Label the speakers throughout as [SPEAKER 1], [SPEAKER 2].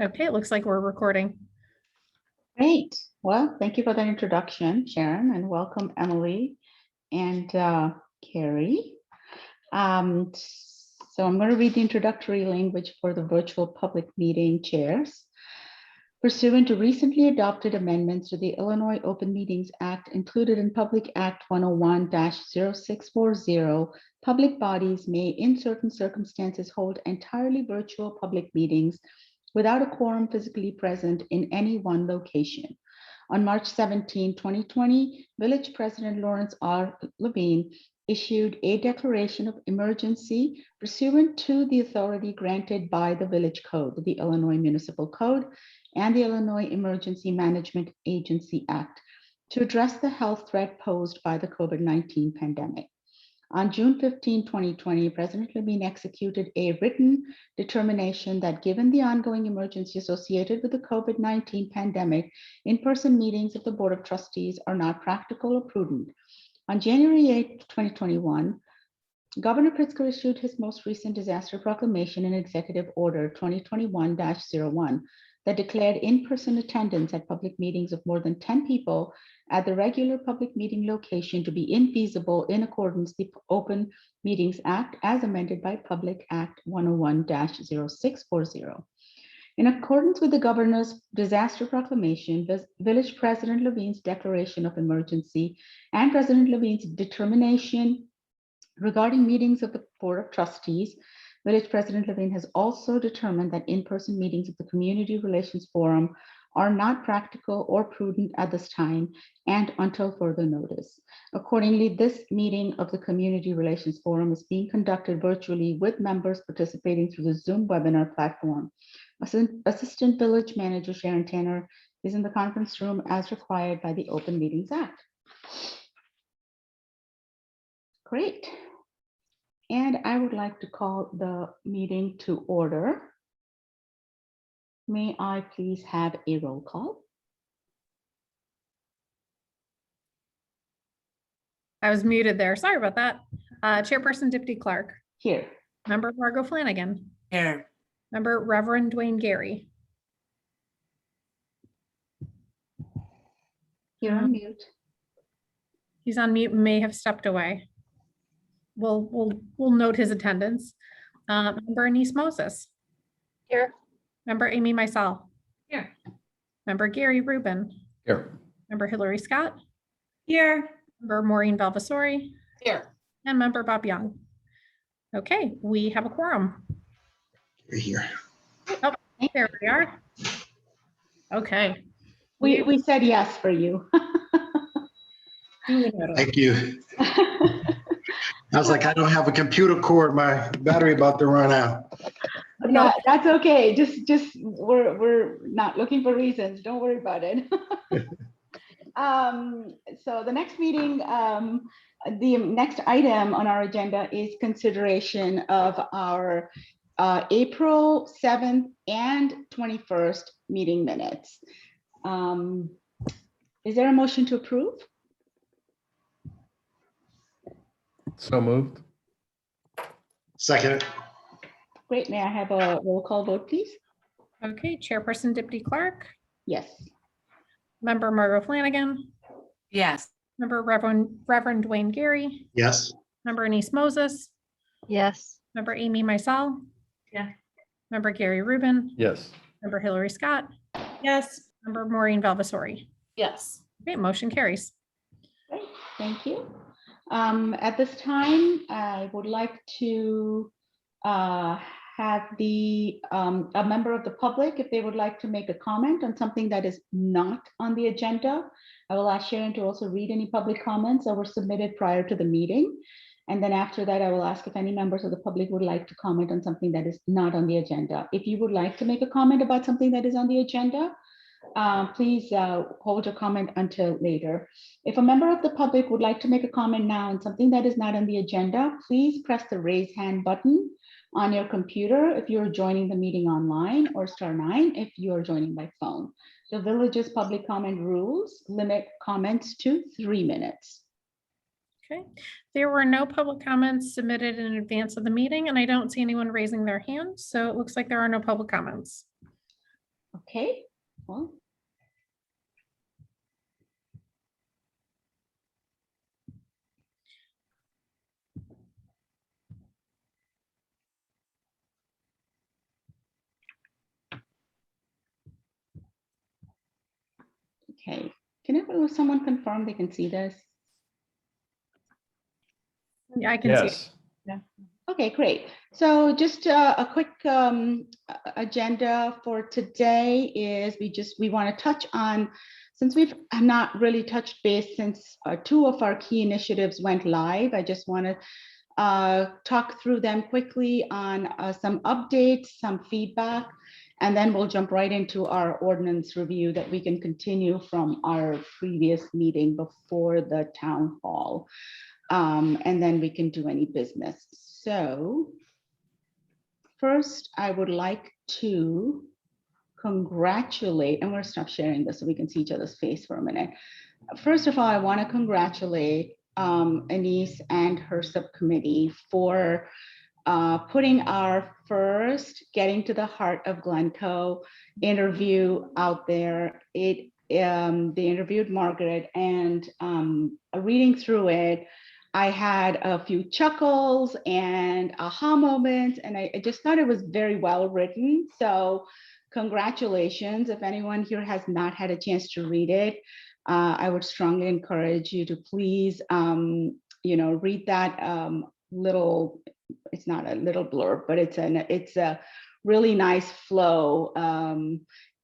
[SPEAKER 1] Okay, it looks like we're recording.
[SPEAKER 2] Great. Well, thank you for that introduction, Sharon, and welcome Emily and Carrie. So I'm going to read the introductory language for the virtual public meeting chairs. Pursuant to recently adopted amendments to the Illinois Open Meetings Act included in Public Act 101-0640, public bodies may, in certain circumstances, hold entirely virtual public meetings without a quorum physically present in any one location. On March 17, 2020, Village President Lawrence R. Levine issued a declaration of emergency pursuant to the authority granted by the Village Code, the Illinois Municipal Code, and the Illinois Emergency Management Agency Act to address the health threat posed by the COVID-19 pandemic. On June 15, 2020, President Levine executed a written determination that given the ongoing emergency associated with the COVID-19 pandemic, in-person meetings of the Board of Trustees are not practical or prudent. On January 8, 2021, Governor Pritzker issued his most recent disaster proclamation in Executive Order 2021-01 that declared in-person attendance at public meetings of more than 10 people at the regular public meeting location to be infeasible in accordance with the Open Meetings Act as amended by Public Act 101-0640. In accordance with the governor's disaster proclamation, Village President Levine's declaration of emergency and President Levine's determination regarding meetings of the Board of Trustees, Village President Levine has also determined that in-person meetings of the Community Relations Forum are not practical or prudent at this time and until further notice. Accordingly, this meeting of the Community Relations Forum is being conducted virtually with members participating through the Zoom webinar platform. Assistant Village Manager Sharon Tanner is in the conference room as required by the Open Meetings Act. Great. And I would like to call the meeting to order. May I please have a roll call?
[SPEAKER 1] I was muted there. Sorry about that. Chairperson Deputy Clark.
[SPEAKER 2] Here.
[SPEAKER 1] Member Margot Flanagan.
[SPEAKER 3] Here.
[SPEAKER 1] Member Reverend Dwayne Gary.
[SPEAKER 2] You're on mute.
[SPEAKER 1] He's on mute, may have stepped away. We'll note his attendance. Member Anise Moses.
[SPEAKER 4] Here.
[SPEAKER 1] Member Amy Mysell.
[SPEAKER 3] Here.
[SPEAKER 1] Member Gary Rubin.
[SPEAKER 5] Here.
[SPEAKER 1] Member Hillary Scott.
[SPEAKER 3] Here.
[SPEAKER 1] Member Maureen Valvasori.
[SPEAKER 3] Here.
[SPEAKER 1] And Member Bob Young. Okay, we have a quorum.
[SPEAKER 5] You're here.
[SPEAKER 1] Oh, there we are. Okay.
[SPEAKER 2] We said yes for you.
[SPEAKER 1] Duly noted.
[SPEAKER 5] Thank you. I was like, I don't have a computer cord. My battery about to run out.
[SPEAKER 2] No, that's okay. Just we're not looking for reasons. Don't worry about it. So the next meeting, the next item on our agenda is consideration of our April 7th and 21st meeting minutes. Is there a motion to approve?
[SPEAKER 5] So moved. Second.
[SPEAKER 2] Great. May I have a roll call vote, please?
[SPEAKER 1] Okay, Chairperson Deputy Clark.
[SPEAKER 2] Yes.
[SPEAKER 1] Member Margot Flanagan.
[SPEAKER 3] Yes.
[SPEAKER 1] Member Reverend Dwayne Gary.
[SPEAKER 5] Yes.
[SPEAKER 1] Member Anise Moses.
[SPEAKER 4] Yes.
[SPEAKER 1] Member Amy Mysell.
[SPEAKER 3] Yeah.
[SPEAKER 1] Member Gary Rubin.
[SPEAKER 5] Yes.
[SPEAKER 1] Member Hillary Scott.
[SPEAKER 3] Yes.
[SPEAKER 1] Member Maureen Valvasori.
[SPEAKER 3] Yes.
[SPEAKER 1] Okay, motion carries.
[SPEAKER 2] Great. Thank you. At this time, I would like to have a member of the public, if they would like to make a comment on something that is not on the agenda. I will ask Sharon to also read any public comments that were submitted prior to the meeting. And then after that, I will ask if any members of the public would like to comment on something that is not on the agenda. If you would like to make a comment about something that is on the agenda, please hold your comment until later. If a member of the public would like to make a comment now on something that is not on the agenda, please press the raise hand button on your computer if you're joining the meeting online, or *9 if you're joining by phone. The village's public comment rules limit comments to 3 minutes.
[SPEAKER 1] Okay, there were no public comments submitted in advance of the meeting, and I don't see anyone raising their hand, so it looks like there are no public comments.
[SPEAKER 2] Okay, well. Okay, can someone confirm they can see this?
[SPEAKER 1] Yeah, I can see it.
[SPEAKER 6] Yes.
[SPEAKER 2] Okay, great. So just a quick agenda for today is we want to touch on, since we've not really touched base since two of our key initiatives went live, I just want to talk through them quickly on some updates, some feedback, and then we'll jump right into our ordinance review that we can continue from our previous meeting before the town hall. And then we can do any business. So first, I would like to congratulate, and we're gonna stop sharing this so we can see each other's face for a minute. First of all, I want to congratulate Anise and her subcommittee for putting our first Getting to the Heart of Glencoe interview out there. They interviewed Margaret, and reading through it, I had a few chuckles and aha moments, and I just thought it was very well written. So congratulations. If anyone here has not had a chance to read it, I would strongly encourage you to please, read that little, it's not a little blurb, but it's a really nice flow.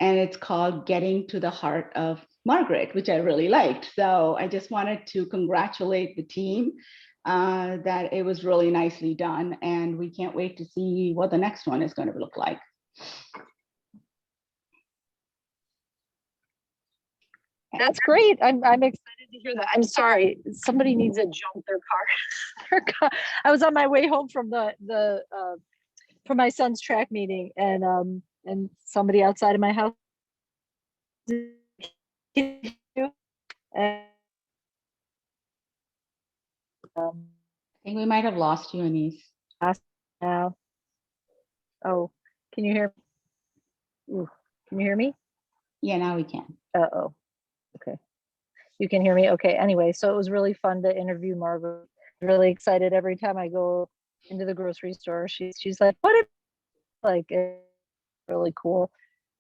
[SPEAKER 2] And it's called Getting to the Heart of Margaret, which I really liked. So I just wanted to congratulate the team that it was really nicely done. And we can't wait to see what the next one is going to look like.
[SPEAKER 4] That's great. I'm excited to hear that. I'm sorry, somebody needs to jump their car. I was on my way home from from my son's track meeting, and somebody outside of my house. And,
[SPEAKER 2] I think we might have lost you, Anise.
[SPEAKER 4] now. Oh, can you hear? Ooh, can you hear me?
[SPEAKER 2] Yeah, now we can.
[SPEAKER 4] Uh-oh. Okay. You can hear me? Okay. Anyway, so it was really fun to interview Margaret. Really excited every time I go into the grocery store. She's like, what if like it's really cool.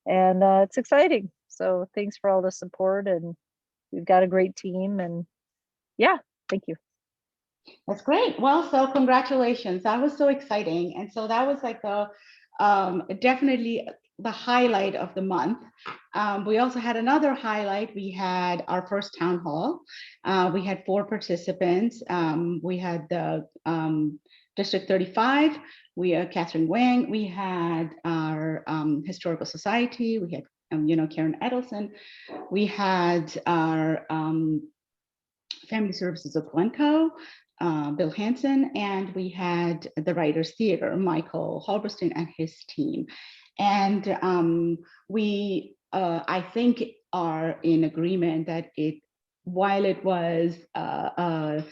[SPEAKER 4] And it's exciting. So thanks for all the support, and we've got a great team, and yeah, thank you.
[SPEAKER 2] That's great. Well, so congratulations. That was so exciting. And so that was like definitely the highlight of the month. We also had another highlight. We had our first town hall. We had 4 participants. We had the District 35. We had Catherine Wang. We had our Historical Society. We had Karen Edelson. We had our Family Services of Glencoe, Bill Hansen, and we had the Writers Theater, Michael Halberstam and his team. And we, I think, are in agreement that while it was a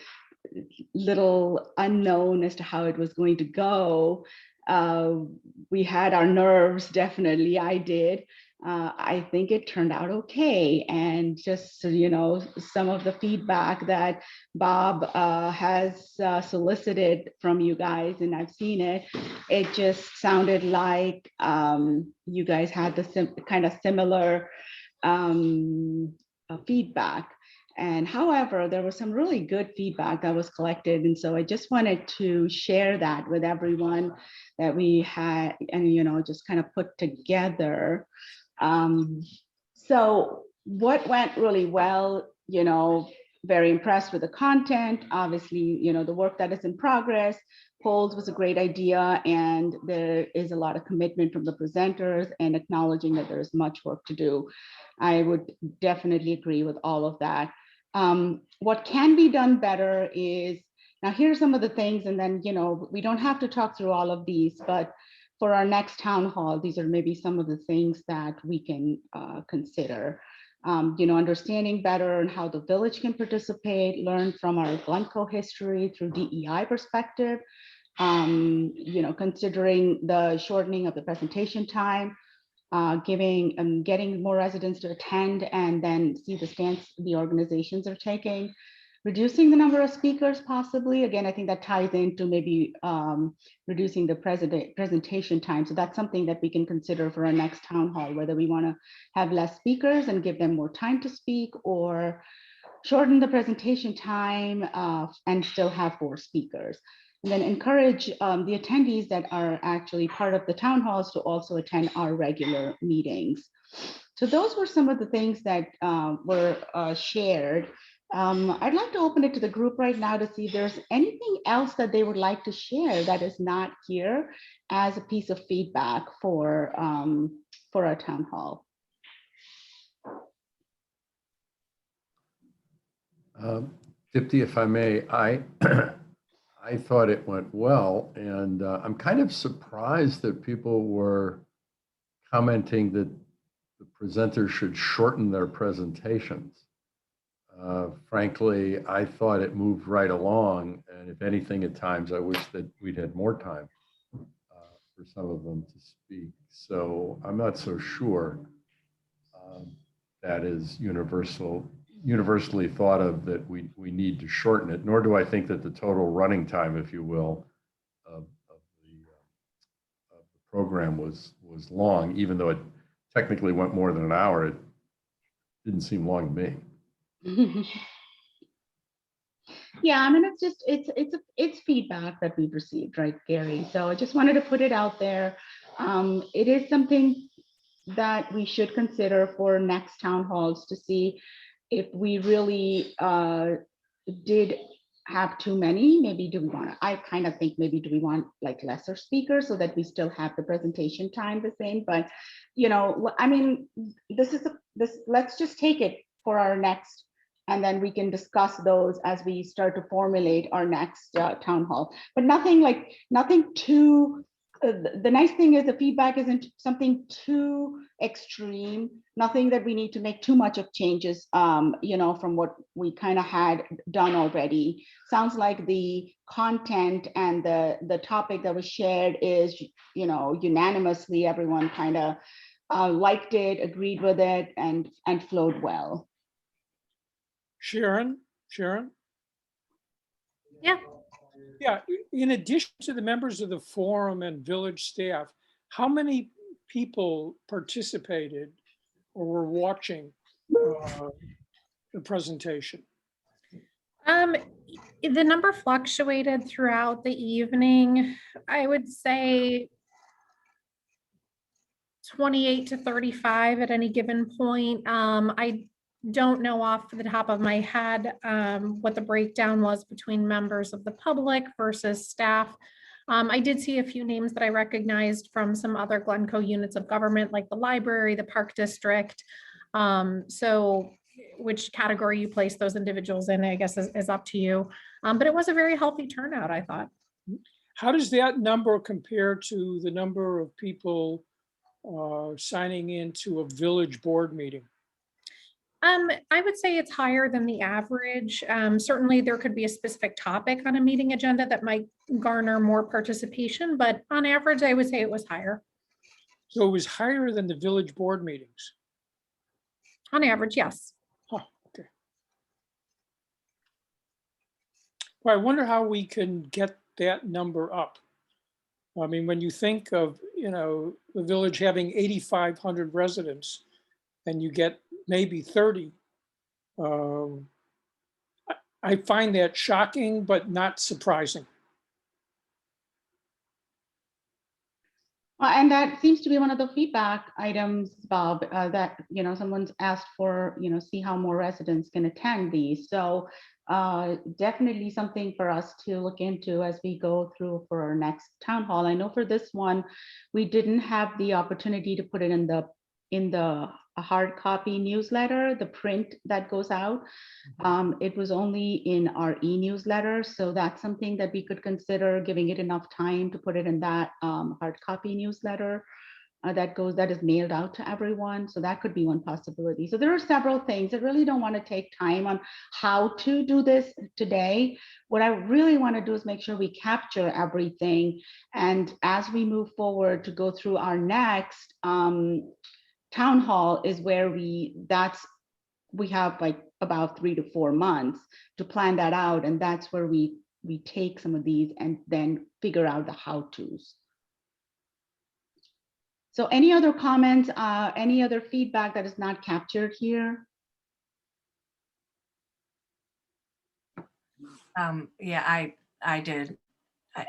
[SPEAKER 2] little unknown as to how it was going to go, we had our nerves, definitely, I did. I think it turned out okay. And just, some of the feedback that Bob has solicited from you guys, and I've seen it, it just sounded like you guys had the kind of similar feedback. And however, there was some really good feedback that was collected. And so I just wanted to share that with everyone that we had, and, just kind of put together. So what went really well, very impressed with the content, obviously, the work that is in progress. Polls was a great idea, and there is a lot of commitment from the presenters and acknowledging that there's much work to do. I would definitely agree with all of that. What can be done better is, now here's some of the things, and then, we don't have to talk through all of these, but for our next town hall, these are maybe some of the things that we can consider. Understanding better and how the village can participate, learn from our Glencoe history through DEI perspective, considering the shortening of the presentation time, getting more residents to attend and then see the stance the organizations are taking. Reducing the number of speakers possibly. Again, I think that ties into maybe reducing the presentation time. So that's something that we can consider for our next town hall, whether we want to have less speakers and give them more time to speak, or shorten the presentation time and still have 4 speakers. And then encourage the attendees that are actually part of the town halls to also attend our regular meetings. So those were some of the things that were shared. I'd like to open it to the group right now to see if there's anything else that they would like to share that is not here as a piece of feedback for our town hall.
[SPEAKER 6] Dipti, if I may, I thought it went well, and I'm kind of surprised that people were commenting that the presenters should shorten their presentations. Frankly, I thought it moved right along, and if anything, at times I wish that we'd had more time for some of them to speak. So I'm not so sure that is universally thought of that we need to shorten it, nor do I think that the total running time, if you will, of the program was long, even though it technically went more than an hour. It didn't seem long to me.
[SPEAKER 2] Yeah, I mean, it's feedback that we've received, right, Gary? So I just wanted to put it out there. It is something that we should consider for next town halls to see if we really did have too many. Maybe do we want to, I kind of think maybe do we want like lesser speakers so that we still have the presentation time the same. But, you know, I mean, let's just take it for our next, and then we can discuss those as we start to formulate our next town hall. But nothing too, the nice thing is the feedback isn't something too extreme, nothing that we need to make too much of changes, you know, from what we kind of had done already. Sounds like the content and the topic that was shared is, you know, unanimously, everyone kind of liked it, agreed with it, and flowed well.
[SPEAKER 7] Sharon?
[SPEAKER 1] Yeah.
[SPEAKER 7] Yeah, in addition to the members of the forum and village staff, how many people participated or were watching the presentation?
[SPEAKER 1] The number fluctuated throughout the evening. I would say 28 to 35 at any given point. I don't know off the top of my head what the breakdown was between members of the public versus staff. I did see a few names that I recognized from some other Glencoe units of government, like the library, the park district. So which category you place those individuals in, I guess, is up to you. But it was a very healthy turnout, I thought.
[SPEAKER 7] How does that number compare to the number of people signing into a village board meeting?
[SPEAKER 1] I would say it's higher than the average. Certainly there could be a specific topic on a meeting agenda that might garner more participation, but on average, I would say it was higher.
[SPEAKER 7] So it was higher than the village board meetings?
[SPEAKER 1] On average, yes.
[SPEAKER 7] Oh, okay. Well, I wonder how we can get that number up. I mean, when you think of, you know, the village having 8,500 residents and you get maybe 30, I find that shocking, but not surprising.
[SPEAKER 2] And that seems to be one of the feedback items, Bob, that, you know, someone's asked for, you know, see how more residents can attend these. So definitely something for us to look into as we go through for our next town hall. I know for this one, we didn't have the opportunity to put it in the hard copy newsletter, the print that goes out. It was only in our e-newsletter. So that's something that we could consider, giving it enough time to put it in that hard copy newsletter. that is mailed out to everyone. So that could be one possibility. So there are several things. I really don't want to take time on how to do this today. What I really want to do is make sure we capture everything. And as we move forward to go through our next town hall is where we have like about 3 to 4 months to plan that out. And that's where we take some of these and then figure out the how-tos. So any other comments, any other feedback that is not captured here?
[SPEAKER 3] Yeah, I did.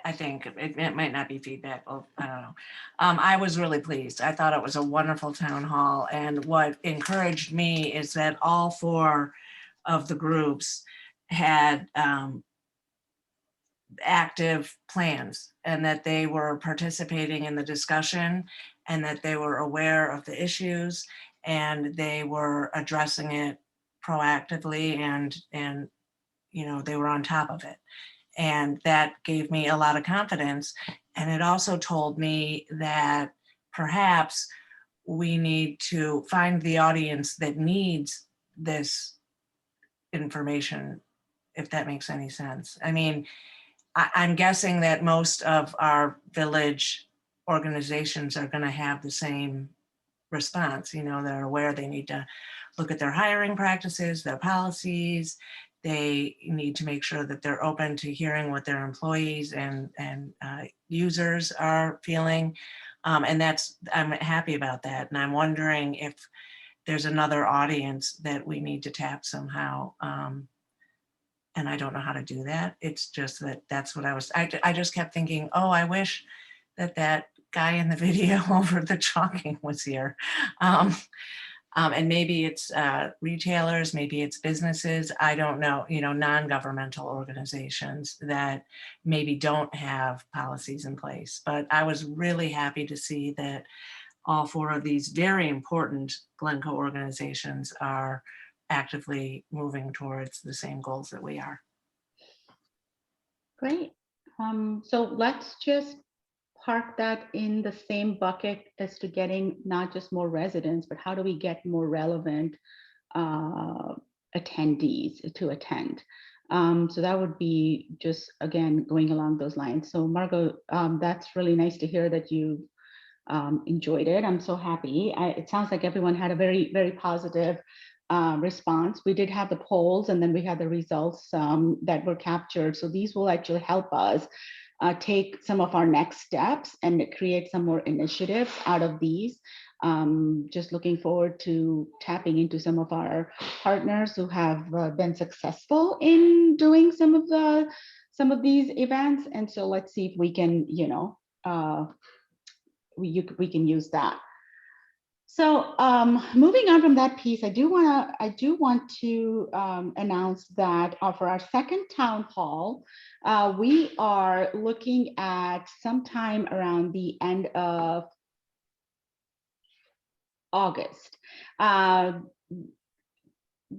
[SPEAKER 3] I think it might not be feedback. Oh, I don't know. I was really pleased. I thought it was a wonderful town hall. And what encouraged me is that all 4 of the groups had active plans, and that they were participating in the discussion, and that they were aware of the issues, and they were addressing it proactively, and they were on top of it. And that gave me a lot of confidence. And it also told me that perhaps we need to find the audience that needs this information, if that makes any sense. I mean, I'm guessing that most of our village organizations are going to have the same response. They're aware they need to look at their hiring practices, their policies. They need to make sure that they're open to hearing what their employees and users are feeling. And I'm happy about that. And I'm wondering if there's another audience that we need to tap somehow. And I don't know how to do that. It's just that's what I just kept thinking, oh, I wish that guy in the video over the chalking was here. And maybe it's retailers, maybe it's businesses, I don't know, non-governmental organizations that maybe don't have policies in place. But I was really happy to see that all 4 of these very important Glencoe organizations are actively moving towards the same goals that we are.
[SPEAKER 2] Great. So let's just park that in the same bucket as to getting not just more residents, but how do we get more relevant attendees to attend? So that would be just, again, going along those lines. So Margot, that's really nice to hear that you enjoyed it. I'm so happy. It sounds like everyone had a very, very positive response. We did have the polls, and then we had the results that were captured. So these will actually help us take some of our next steps and create some more initiatives out of these. Just looking forward to tapping into some of our partners who have been successful in doing some of these events. And so let's see if we can, we can use that. So moving on from that piece, I do want to announce that for our second town hall, we are looking at sometime around the end of August,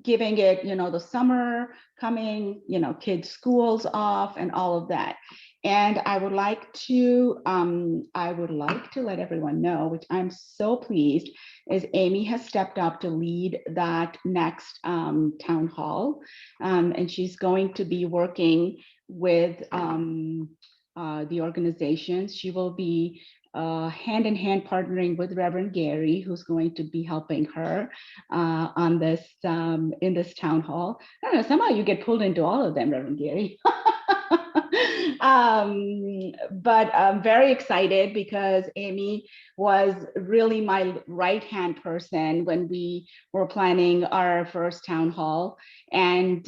[SPEAKER 2] giving it, the summer coming, kids' schools off and all of that. And I would like to let everyone know, which I'm so pleased, is Amy has stepped up to lead that next town hall. And she's going to be working with the organizations. She will be hand in hand partnering with Reverend Gary, who's going to be helping her on this in this town hall. I don't know, somehow you get pulled into all of them, Reverend Gary. But I'm very excited because Amy was really my right-hand person when we were planning our first town hall. And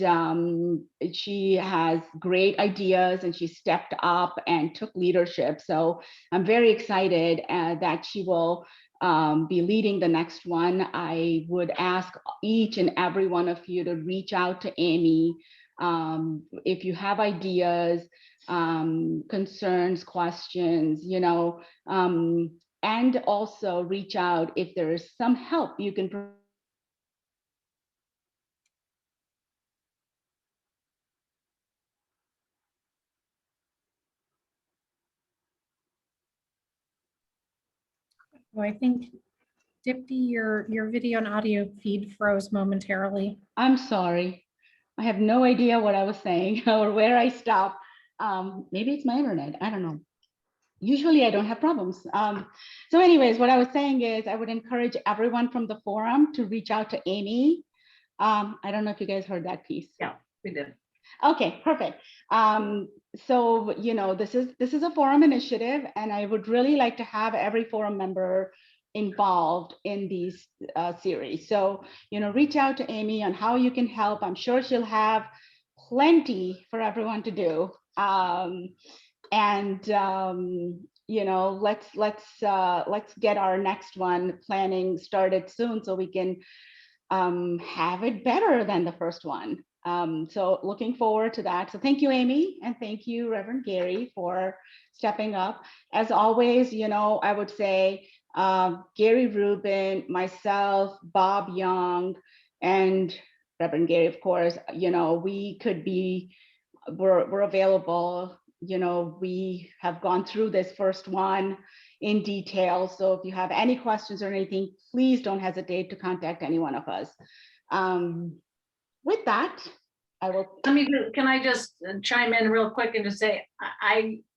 [SPEAKER 2] she has great ideas, and she stepped up and took leadership. So I'm very excited that she will be leading the next one. I would ask each and every one of you to reach out to Amy if you have ideas, concerns, questions, and also reach out if there is some help you can provide.
[SPEAKER 1] Oh, I think, Dipti, your video and audio feed froze momentarily.
[SPEAKER 2] I'm sorry. I have no idea what I was saying or where I stopped. Maybe it's my internet. I don't know. Usually I don't have problems. So anyways, what I was saying is I would encourage everyone from the forum to reach out to Amy. I don't know if you guys heard that piece.
[SPEAKER 3] Yeah, we did.
[SPEAKER 2] Okay, perfect. So, you know, this is a forum initiative, and I would really like to have every forum member involved in these series. So, you know, reach out to Amy on how you can help. I'm sure she'll have plenty for everyone to do. You know, let's get our next one planning started soon so we can have it better than the first one. So looking forward to that. So thank you, Amy, and thank you, Reverend Gary, for stepping up. As always, you know, I would say Gary Rubin, myself, Bob Young, and Reverend Gary, of course, you know, we're available. You know, we have gone through this first one in detail. So if you have any questions or anything, please don't hesitate to contact any one of us. With that, I will.
[SPEAKER 8] Can I just chime in real quick and just say,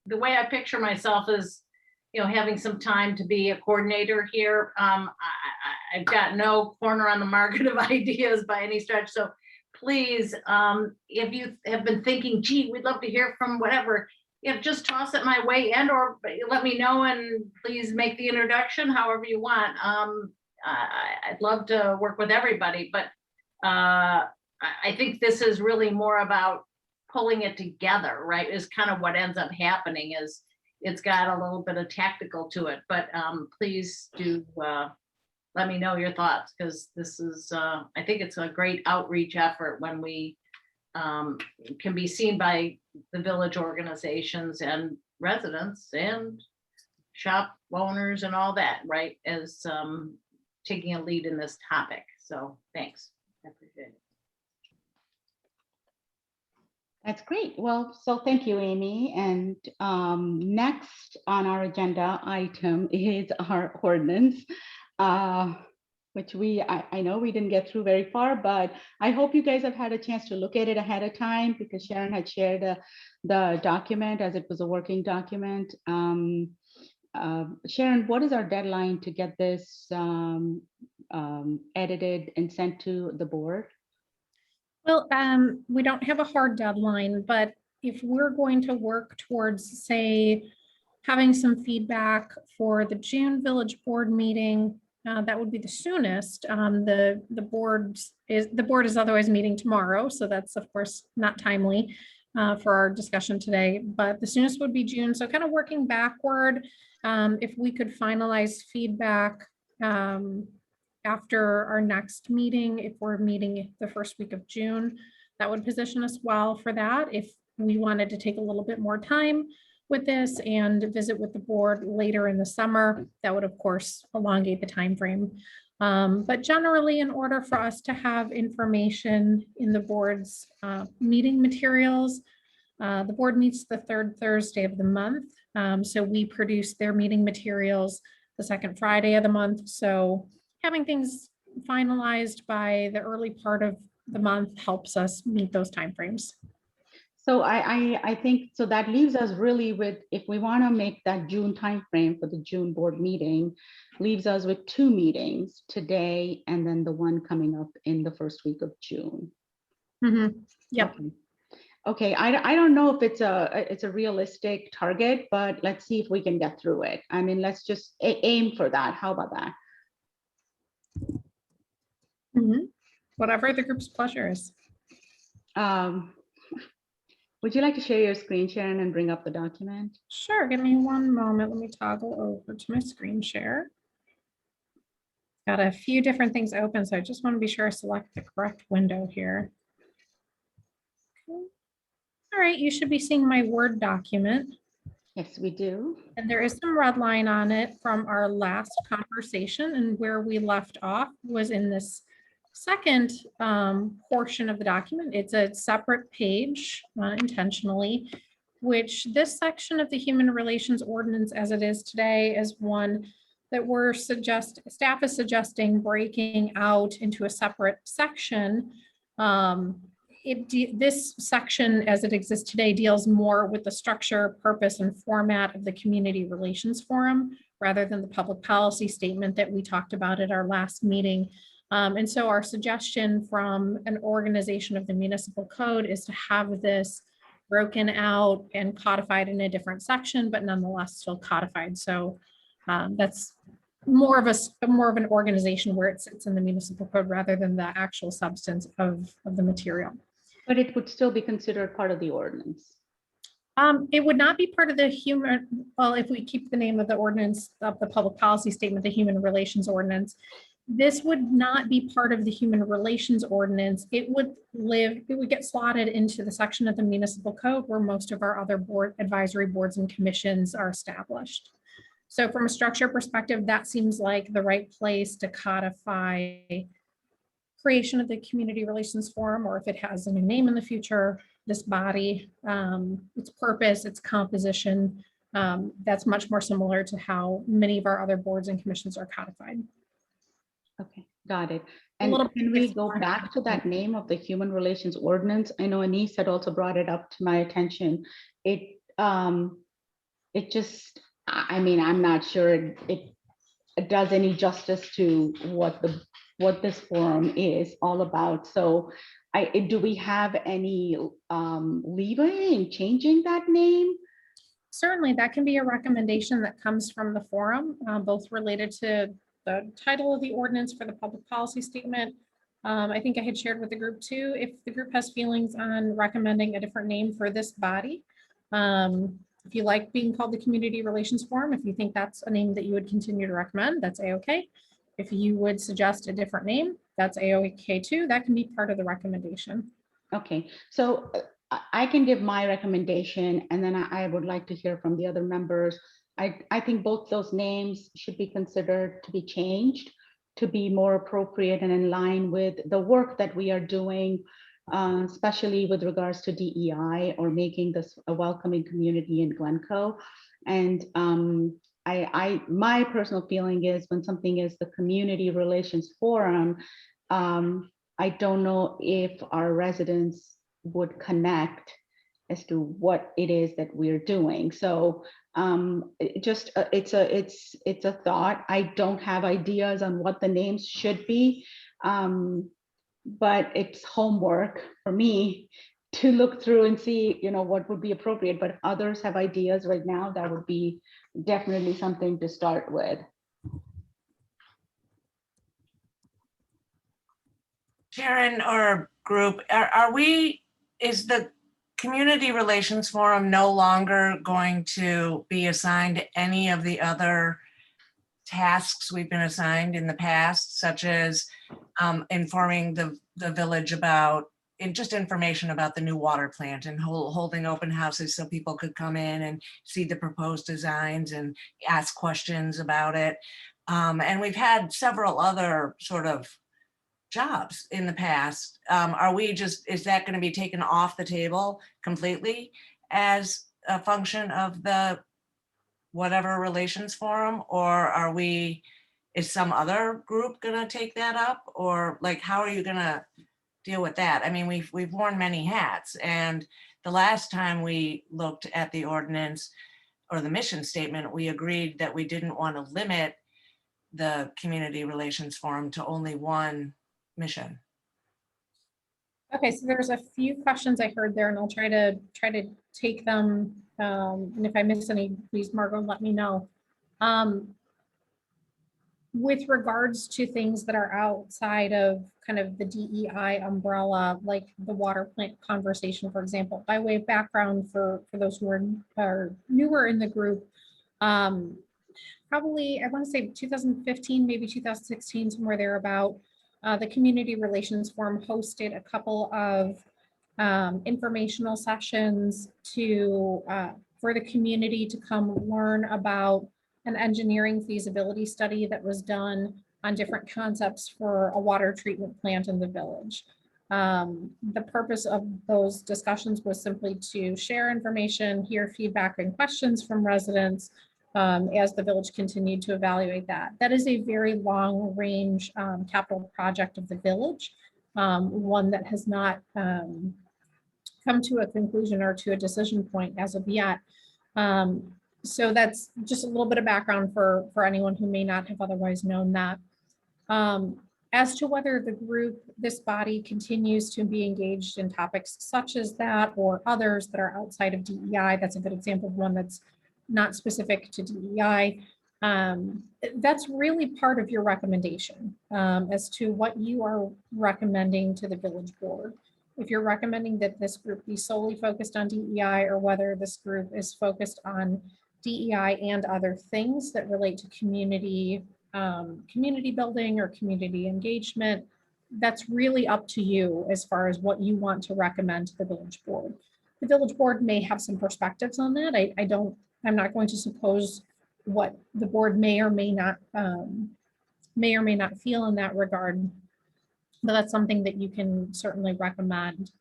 [SPEAKER 8] the way I picture myself is, you know, having some time to be a coordinator here. I've got no corner on the market of ideas by any stretch. So please, if you have been thinking, gee, we'd love to hear from whatever, just toss it my way, and or let me know, and please make the introduction however you want. I'd love to work with everybody, but I think this is really more about pulling it together, right? Is kind of what ends up happening. Is it's got a little bit of tactical to it, but please do let me know your thoughts, because this is I think it's a great outreach effort when we can be seen by the village organizations and residents and shop owners and all that, right, as taking a lead in this topic. So thanks, I appreciate it.
[SPEAKER 2] That's great. Well, so thank you, Amy. And next on our agenda item is our ordinance, which I know we didn't get through very far, but I hope you guys have had a chance to look at it ahead of time, because Sharon had shared the document as it was a working document. Sharon, what is our deadline to get this edited and sent to the board?
[SPEAKER 1] Well, we don't have a hard deadline, but if we're going to work towards, say, having some feedback for the June village board meeting, that would be the soonest. The board is otherwise meeting tomorrow, so that's of course not timely for our discussion today, but the soonest would be June. So kind of working backward, if we could finalize feedback after our next meeting, if we're meeting the first week of June, that would position us well for that. If we wanted to take a little bit more time with this and visit with the board later in the summer, that would of course elongate the time frame. But generally, in order for us to have information in the board's meeting materials, the board meets the third Thursday of the month. So we produce their meeting materials the second Friday of the month. So having things finalized by the early part of the month helps us meet those timeframes.
[SPEAKER 2] So I think, so that leaves us really with, if we want to make that June timeframe for the June board meeting, leaves us with 2 meetings today and then the one coming up in the first week of June.
[SPEAKER 1] Yep.
[SPEAKER 2] Okay. I don't know if it's a realistic target, but let's see if we can get through it. I mean, let's just aim for that. How about that?
[SPEAKER 1] Whatever the group's pleasure is.
[SPEAKER 2] Would you like to share your screen, Sharon, and bring up the document?
[SPEAKER 1] Sure, give me one moment. Let me toggle over to my screen share. Got a few different things open, so I just want to be sure I select the correct window here. Okay. All right, you should be seeing my Word document.
[SPEAKER 2] Yes, we do.
[SPEAKER 1] And there is some red line on it from our last conversation, and where we left off was in this second portion of the document. It's a separate page intentionally, which this section of the Human Relations Ordinance as it is today is one that staff is suggesting breaking out into a separate section. This section, as it exists today, deals more with the structure, purpose, and format of the Community Relations Forum, rather than the public policy statement that we talked about at our last meeting. And so our suggestion from an organization of the municipal code is to have this broken out and codified in a different section, but nonetheless still codified. So that's more of an organization where it sits in the municipal code rather than the actual substance of the material.
[SPEAKER 2] But it would still be considered part of the ordinance.
[SPEAKER 1] It would not be part of the well, if we keep the name of the ordinance of the public policy statement, the human relations ordinance, this would not be part of the human relations ordinance. It would get slotted into the section of the municipal code where most of our other advisory boards and commissions are established. So from a structure perspective, that seems like the right place to codify creation of the Community Relations Forum, or if it has a new name in the future, this body, its purpose, its composition. That's much more similar to how many of our other boards and commissions are codified.
[SPEAKER 2] Okay, got it.
[SPEAKER 1] A
[SPEAKER 2] And
[SPEAKER 1] little
[SPEAKER 2] can
[SPEAKER 1] bit
[SPEAKER 2] we go back to that name of the Human Relations Ordinance? I know Anise had also brought it up to my attention. It just, I mean, I'm not sure it does any justice to what this forum is all about. So do we have any leeway in changing that name?
[SPEAKER 1] Certainly, that can be a recommendation that comes from the forum, both related to the title of the ordinance for the public policy statement. I think I had shared with the group too, if the group has feelings on recommending a different name for this body. If you like being called the Community Relations Forum, if you think that's a name that you would continue to recommend, that's a-okay. If you would suggest a different name, that's a-okay too. That can be part of the recommendation.
[SPEAKER 2] Okay, so I can give my recommendation, and then I would like to hear from the other members. I think both those names should be considered to be changed to be more appropriate and in line with the work that we are doing, especially with regards to DEI or making this a welcoming community in Glencoe. And my personal feeling is when something is the Community Relations Forum, I don't know if our residents would connect as to what it is that we're doing. So it's a thought. I don't have ideas on what the names should be, but it's homework for me to look through and see, what would be appropriate. But if others have ideas right now, that would be definitely something to start with.
[SPEAKER 3] Sharon or group, is the Community Relations Forum no longer going to be assigned to any of the other tasks we've been assigned in the past, such as informing the village about just information about the new water plant and holding open houses so people could come in and see the proposed designs and ask questions about it. And we've had several other sort of jobs in the past. Is that going to be taken off the table completely as a function of the whatever relations forum, or is some other group going to take that up, or like, how are you going to deal with that? I mean, we've worn many hats, and the last time we looked at the ordinance or the mission statement, we agreed that we didn't want to limit the Community Relations Forum to only one mission.
[SPEAKER 1] Okay, so there's a few questions I heard there, and I'll try to take them. And if I miss any, please, Margot, let me know. With regards to things that are outside of kind of the DEI umbrella, like the water plant conversation, for example, by way of background for those who are newer in the group, probably I want to say 2015, maybe 2016, somewhere thereabout. The Community Relations Forum hosted a couple of informational sessions for the community to come learn about an engineering feasibility study that was done on different concepts for a water treatment plant in the village. The purpose of those discussions was simply to share information, hear feedback and questions from residents, as the village continued to evaluate that. That is a very long range capital project of the village, one that has not come to a conclusion or to a decision point as of yet. So that's just a little bit of background for anyone who may not have otherwise known that. As to whether the group, this body continues to be engaged in topics such as that or others that are outside of DEI, that's a good example of one that's not specific to DEI. That's really part of your recommendation as to what you are recommending to the village board. If you're recommending that this group be solely focused on DEI or whether this group is focused on DEI and other things that relate to community building or community engagement, that's really up to you as far as what you want to recommend to the village board. The village board may have some perspectives on that. I'm not going to suppose what the board may or may not feel in that regard, but that's something that you can certainly recommend.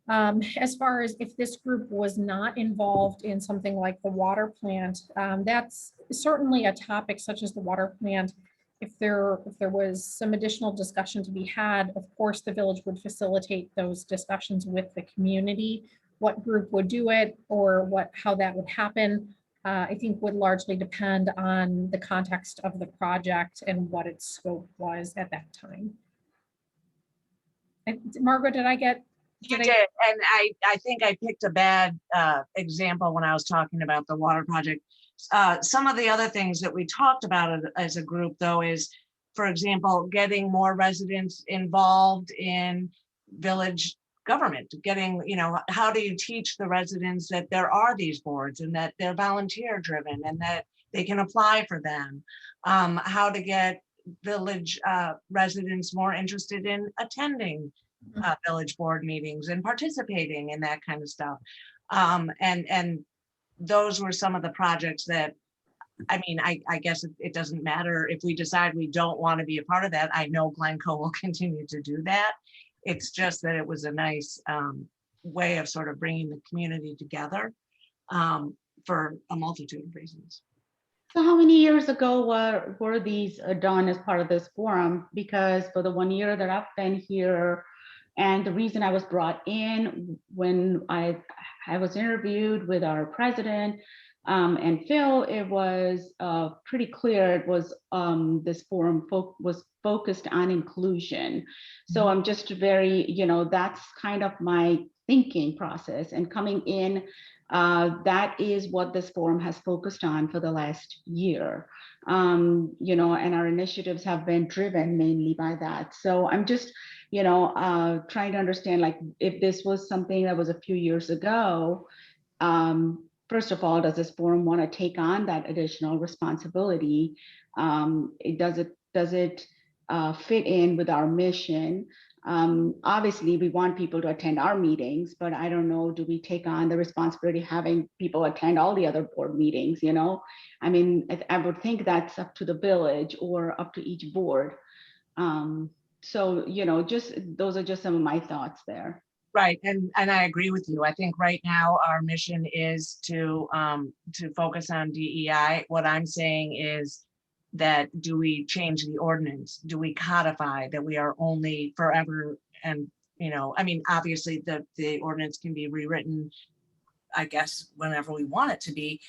[SPEAKER 1] As far as if this group was not involved in something like the water plant, that's certainly a topic such as the water plant. If there was some additional discussion to be had, of course, the village would facilitate those discussions with the community. What group would do it or how that would happen, I think would largely depend on the context of the project and what its scope was at that time. Margot, did I get?
[SPEAKER 3] You did, and I think I picked a bad example when I was talking about the water project. Some of the other things that we talked about as a group, though, is, for example, getting more residents involved in village government, getting, how do you teach the residents that there are these boards and that they're volunteer driven and that they can apply for them? How to get village residents more interested in attending village board meetings and participating in that kind of stuff. And those were some of the projects that, I guess it doesn't matter if we decide we don't want to be a part of that. I know Glencoe will continue to do that. It's just that it was a nice way of sort of bringing the community together for a multitude of reasons.
[SPEAKER 2] So how many years ago were these done as part of this forum? Because for the 1 year that I've been here, and the reason I was brought in when I was interviewed with our president and Phil, it was pretty clear it was this forum was focused on inclusion. So I'm just very, that's kind of my thinking process, and coming in, that is what this forum has focused on for the last year. And our initiatives have been driven mainly by that. So I'm just, trying to understand, like, if this was something that was a few years ago, first of all, does this forum want to take on that additional responsibility? Does it fit in with our mission? Obviously, we want people to attend our meetings, but I don't know, do we take on the responsibility having people attend all the other board meetings, I would think that's up to the village or up to each board. So, just those are just some of my thoughts there.
[SPEAKER 3] Right, and I agree with you. I think right now our mission is to focus on DEI. What I'm saying is that, do we change the ordinance? Do we codify that we are only forever? And obviously the ordinance can be rewritten, I guess, whenever we want it to be,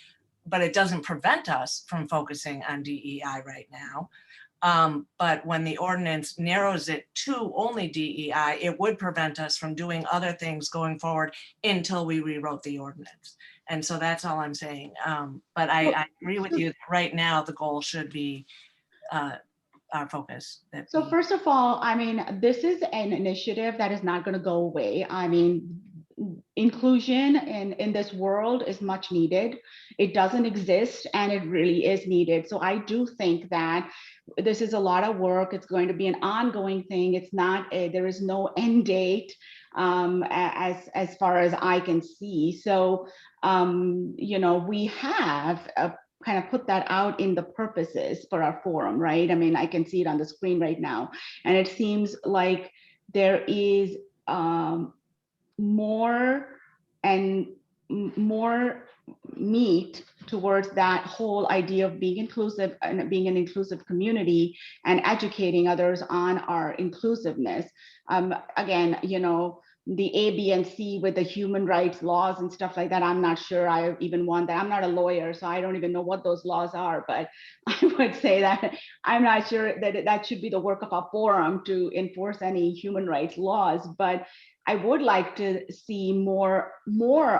[SPEAKER 3] but it doesn't prevent us from focusing on DEI right now. But when the ordinance narrows it to only DEI, it would prevent us from doing other things going forward until we rewrote the ordinance. And so that's all I'm saying. But I agree with you. Right now, the goal should be our focus.
[SPEAKER 2] So first of all, this is an initiative that is not going to go away. Inclusion in this world is much needed. It doesn't exist, and it really is needed. So I do think that this is a lot of work. It's going to be an ongoing thing. It's not there is no end date as far as I can see. So we have kind of put that out in the purposes for our forum, right? I can see it on the screen right now, and it seems like there is more and more meat towards that whole idea of being inclusive and being an inclusive community and educating others on our inclusiveness. Again, you know, the A, B, and C with the human rights laws and stuff like that, I'm not sure I even want that. I'm not a lawyer, so I don't even know what those laws are, but I would say that I'm not sure that that should be the work of a forum to enforce any human rights laws, but I would like to see more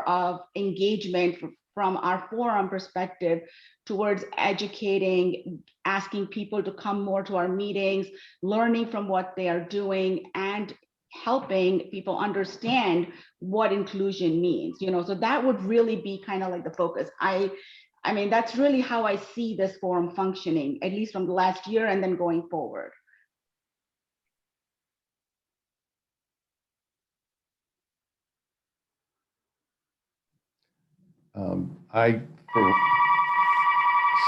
[SPEAKER 2] of engagement from our forum perspective towards educating, asking people to come more to our meetings, learning from what they are doing, and helping people understand what inclusion means, you know. So that would really be kind of like the focus. I mean, that's really how I see this forum functioning, at least from the last year and then going forward.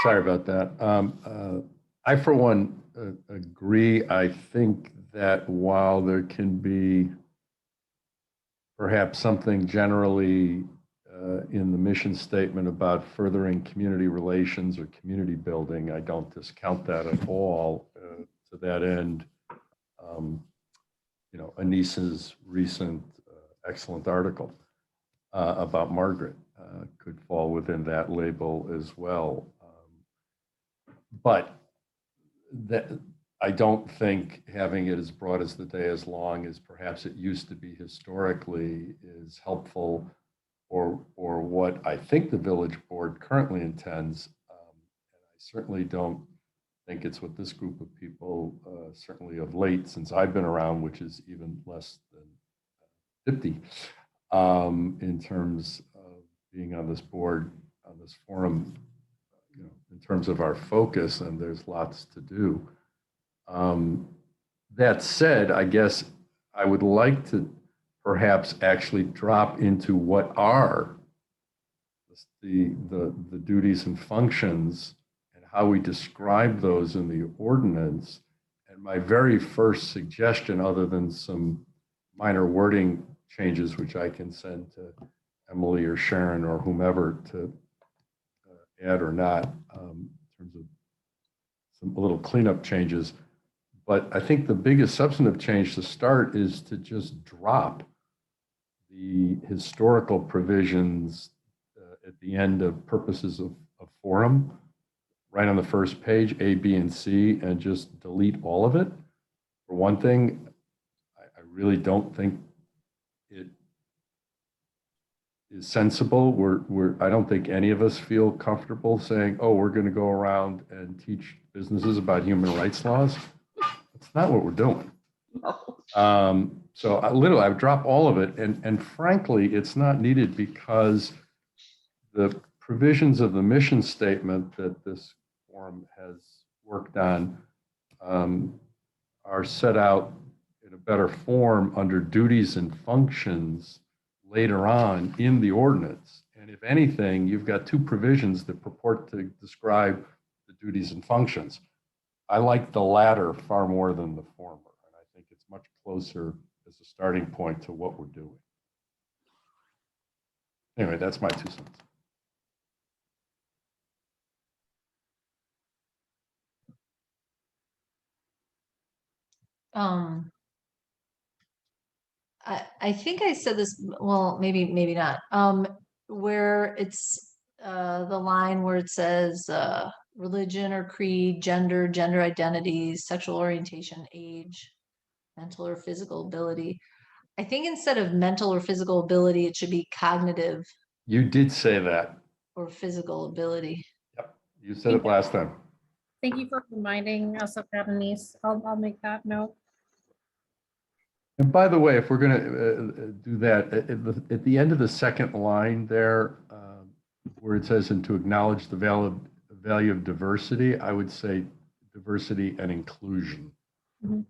[SPEAKER 6] Sorry about that. I, for one, agree. I think that while there can be perhaps something generally in the mission statement about furthering community relations or community building, I don't discount that at all. To that end, you know, Anissa's recent excellent article about Margaret could fall within that label as well. But that, I don't think having it as broad as the day as long as perhaps it used to be historically is helpful, or what I think the village board currently intends. And I certainly don't think it's what this group of people, certainly of late, since I've been around, which is even less than 50, in terms of being on this board, on this forum, you know, in terms of our focus, and there's lots to do. That said, I guess I would like to perhaps actually drop into what are the duties and functions and how we describe those in the ordinance. And my very first suggestion, other than some minor wording changes, which I can send to Emily or Sharon or whomever to add or not, in terms of some little cleanup changes. But I think the biggest substantive change to start is to just drop the historical provisions at the end of purposes of forum, right on the first page, A, B, and C, and just delete all of it. For one thing, I really don't think it is sensible. I don't think any of us feel comfortable saying, oh, we're going to go around and teach businesses about human rights laws. That's not what we're doing. So I would drop all of it. And frankly, it's not needed because the provisions of the mission statement that this forum has worked on are set out in a better form under duties and functions later on in the ordinance. And if anything, you've got two provisions that purport to describe the duties and functions. I like the latter far more than the former, and I think it's much closer as a starting point to what we're doing. Anyway, that's my 2 cents.
[SPEAKER 4] I think I said this, well, maybe not. Where it's the line where it says religion or creed, gender identities, sexual orientation, age, mental or physical ability. I think instead of mental or physical ability, it should be cognitive.
[SPEAKER 6] You did say that.
[SPEAKER 4] Or physical ability.
[SPEAKER 6] Yep, you said it last time.
[SPEAKER 1] Thank you for reminding us of that, Denise. I'll make that note.
[SPEAKER 6] And by the way, if we're going to do that, at the end of the second line there, where it says, and to acknowledge the value of diversity, I would say diversity and inclusion.
[SPEAKER 1] Mm-hmm.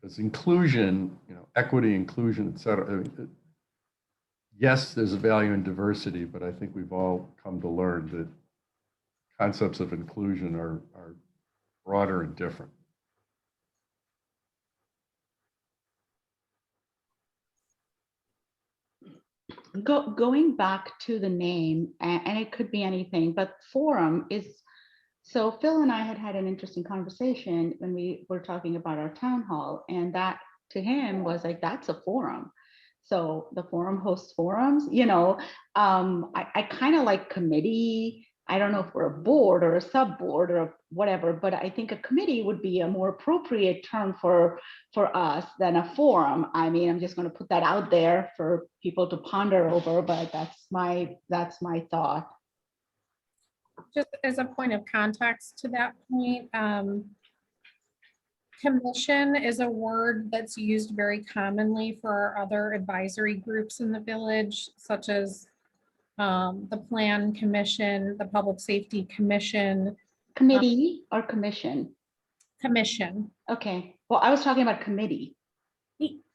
[SPEAKER 6] Because inclusion, you know, equity, inclusion, et cetera. Yes, there's a value in diversity, but I think we've all come to learn that concepts of inclusion are broader and different.
[SPEAKER 2] going back to the name, and it could be anything, but forum is, so Phil and I had an interesting conversation when we were talking about our town hall, and that to him was like, that's a forum. So the forum hosts forums, I kind of like committee. I don't know if we're a board or a sub board or whatever, but I think a committee would be a more appropriate term for us than a forum. I mean, I'm just going to put that out there for people to ponder over, but that's my thought.
[SPEAKER 1] Just as a point of context to that point, commission is a word that's used very commonly for our other advisory groups in the village, such as the Plan Commission, the Public Safety Commission.
[SPEAKER 2] Committee or commission?
[SPEAKER 1] Commission.
[SPEAKER 2] Okay, well, I was talking about committee.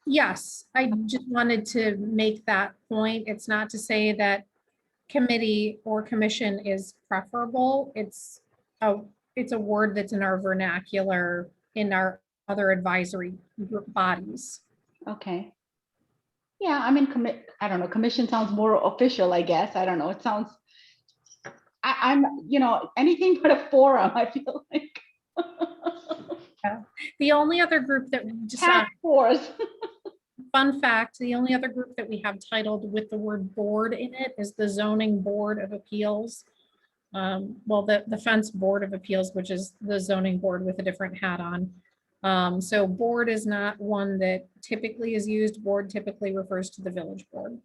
[SPEAKER 1] Yes, I just wanted to make that point. It's not to say that committee or commission is preferable. It's a word that's in our vernacular in our other advisory group bodies.
[SPEAKER 2] Okay. Yeah, I mean, I don't know, commission sounds more official, I guess. I don't know. It sounds, I'm, anything but a forum, I feel like.
[SPEAKER 1] The only other group that just
[SPEAKER 2] Task force.
[SPEAKER 1] fun fact, the only other group that we have titled with the word board in it is the Zoning Board of Appeals. Well, the Fence Board of Appeals, which is the zoning board with a different hat on. So board is not one that typically is used. Board typically refers to the village board.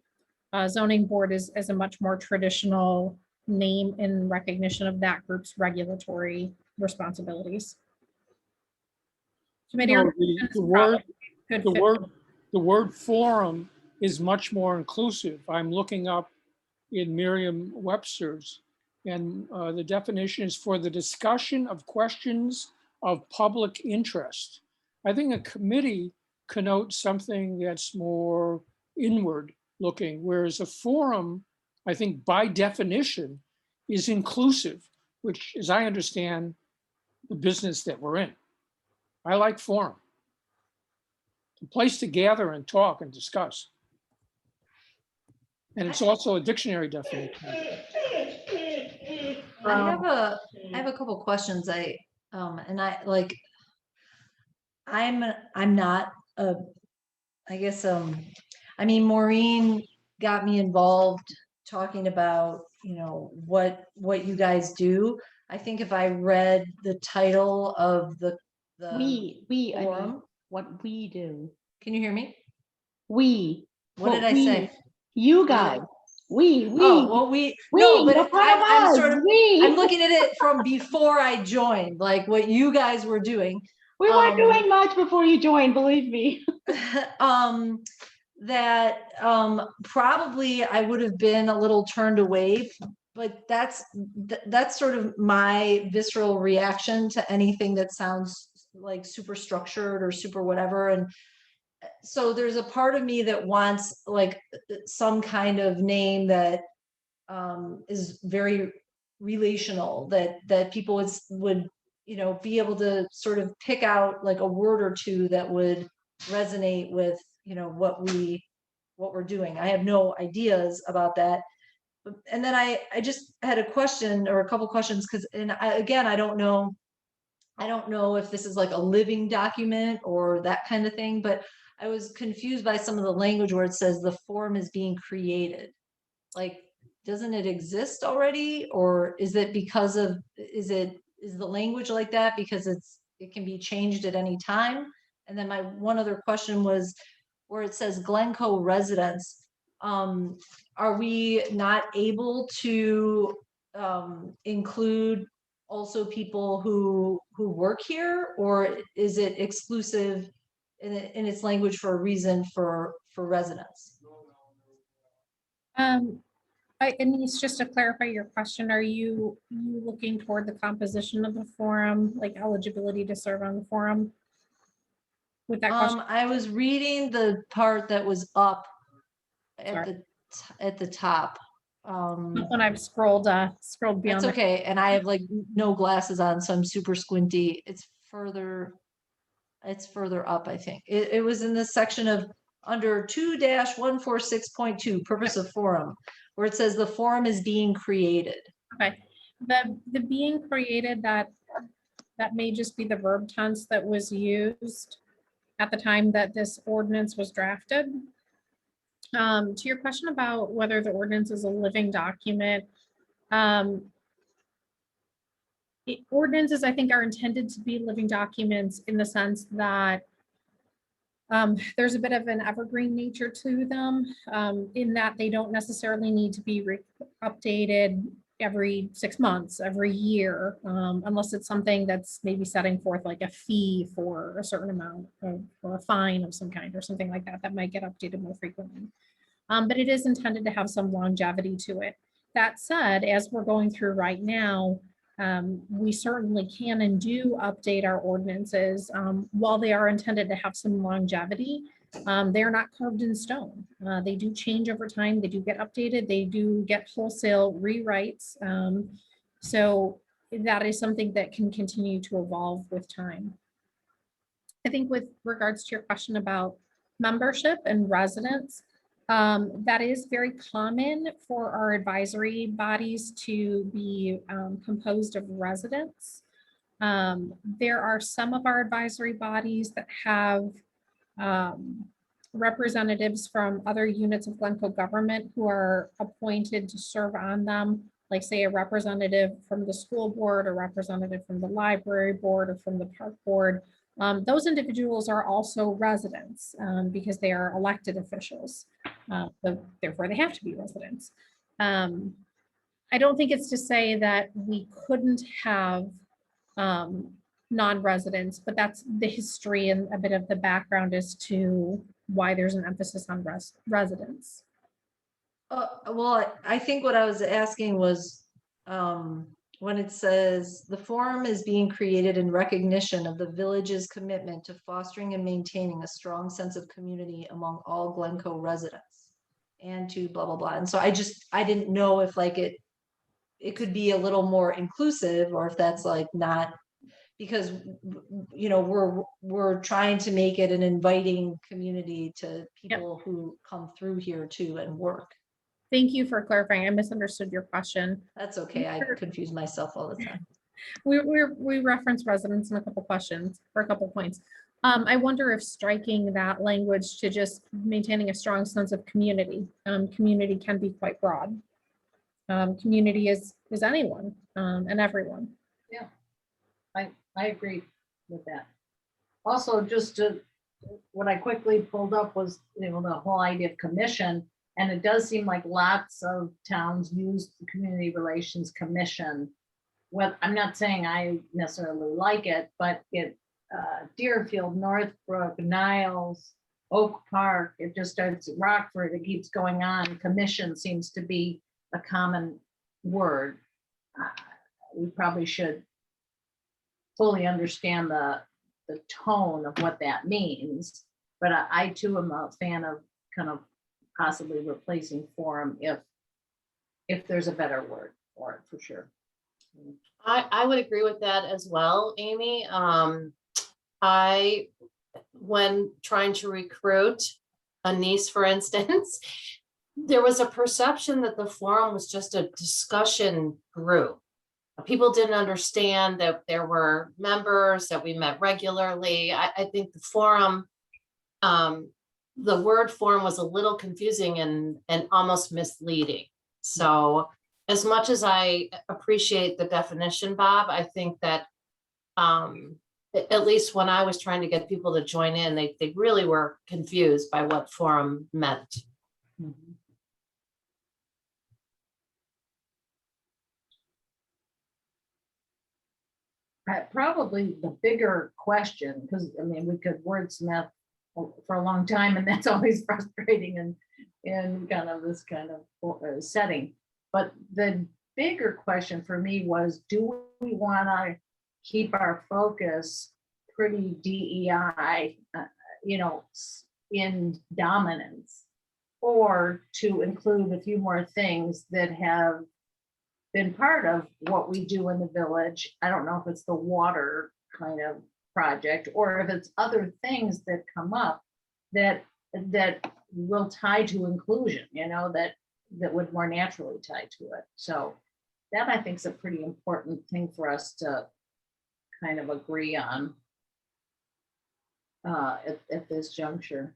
[SPEAKER 1] Zoning board is a much more traditional name in recognition of that group's regulatory responsibilities. Committee on
[SPEAKER 7] the word forum is much more inclusive. I'm looking up in Merriam-Webster's, and the definition is for the discussion of questions of public interest. I think a committee connotes something that's more inward looking, whereas a forum, I think by definition, is inclusive, which, as I understand, the business that we're in. I like forum. A place to gather and talk and discuss. And it's also a dictionary definition.
[SPEAKER 9] I have a couple questions. I'm not a, I guess, I mean, Maureen got me involved talking about, what you guys do. I think if I read the title of the
[SPEAKER 2] We, I
[SPEAKER 9] forum.
[SPEAKER 2] mean, what we do.
[SPEAKER 9] Can you hear me?
[SPEAKER 2] We.
[SPEAKER 9] What did I say?
[SPEAKER 2] You guys. We.
[SPEAKER 9] Oh, well, no, but I'm sort of,
[SPEAKER 2] we.
[SPEAKER 9] I'm looking at it from before I joined, like what you guys were doing.
[SPEAKER 2] We weren't doing much before you joined, believe me.
[SPEAKER 9] That probably I would have been a little turned away, but that's sort of my visceral reaction to anything that sounds like super structured or super whatever. And so there's a part of me that wants like some kind of name that is very relational, that people would be able to sort of pick out like a word or two that would resonate with what we're doing. I have no ideas about that. And then I just had a question or a couple questions because, I don't know if this is like a living document or that kind of thing, but I was confused by some of the language where it says the form is being created. Like, doesn't it exist already? Or is it because of, is the language like that because it can be changed at any time? And then my one other question was where it says Glencoe residents, are we not able to include also people who work here, or is it exclusive in its language for a reason for residents?
[SPEAKER 1] Denise, just to clarify your question, are you looking toward the composition of the forum, like eligibility to serve on the forum? With that question?
[SPEAKER 9] I was reading the part that was up at the top.
[SPEAKER 1] When I've scrolled beyond.
[SPEAKER 9] That's okay, and I have like no glasses on, so I'm super squinty. It's further up, I think. It was in this section of under 2-146.2, purpose of forum, where it says the forum is being created.
[SPEAKER 1] Okay, the being created, that may just be the verb tense that was used at the time that this ordinance was drafted. To your question about whether the ordinance is a living document, ordinances, I think, are intended to be living documents in the sense that there's a bit of an evergreen nature to them, in that they don't necessarily need to be updated every 6 months, every year, unless it's something that's maybe setting forth like a fee for a certain amount or a fine of some kind or something like that, that might get updated more frequently. But it is intended to have some longevity to it. That said, as we're going through right now, we certainly can and do update our ordinances. While they are intended to have some longevity, they are not carved in stone. They do change over time. They do get updated. They do get wholesale rewrites. So that is something that can continue to evolve with time. I think with regards to your question about membership and residents, that is very common for our advisory bodies to be composed of residents. There are some of our advisory bodies that have representatives from other units of Glencoe government who are appointed to serve on them, like say a representative from the school board, a representative from the library board, or from the park board. Those individuals are also residents because they are elected officials. So therefore, they have to be residents. I don't think it's to say that we couldn't have non-residents, but that's the history and a bit of the background as to why there's an emphasis on residents.
[SPEAKER 9] Well, I think what I was asking was when it says the forum is being created in recognition of the village's commitment to fostering and maintaining a strong sense of community among all Glencoe residents, and to blah, blah, blah. And so I didn't know if like it could be a little more inclusive, or if that's like not, because, you know, we're trying to make it an inviting community to people who come through here too and work.
[SPEAKER 1] Thank you for clarifying. I misunderstood your question.
[SPEAKER 9] That's okay. I confuse myself all the time.
[SPEAKER 1] We reference residents in a couple questions or a couple points. I wonder if striking that language to just maintaining a strong sense of community. Community can be quite broad. Community is anyone and everyone.
[SPEAKER 8] Yeah, I agree with that. Also, what I quickly pulled up was, you know, the whole idea of commission. And it does seem like lots of towns use the Community Relations Commission. Well, I'm not saying I necessarily like it, but Deerfield, Northbrook, Niles, Oak Park, it just starts at Rockford, it keeps going on. Commission seems to be a common word. We probably should fully understand the tone of what that means. But I too am a fan of kind of possibly replacing forum if there's a better word for it, for sure.
[SPEAKER 10] I would agree with that as well, Amy. When trying to recruit a niece, for instance, there was a perception that the forum was just a discussion group. People didn't understand that there were members, that we met regularly. I think the forum, the word forum was a little confusing and almost misleading. So as much as I appreciate the definition, Bob, I think that at least when I was trying to get people to join in, they really were confused by what forum meant.
[SPEAKER 8] Mm-hmm. Probably the bigger question, because I mean, we could wordsmith for a long time, and that's always frustrating in kind of this kind of setting. But the bigger question for me was, do we want to keep our focus pretty DEI, you know, in dominance, or to include a few more things that have been part of what we do in the village? I don't know if it's the water kind of project or if it's other things that come up that that will tie to inclusion, you know, that would more naturally tie to it. So that I think is a pretty important thing for us to kind of agree on at this juncture.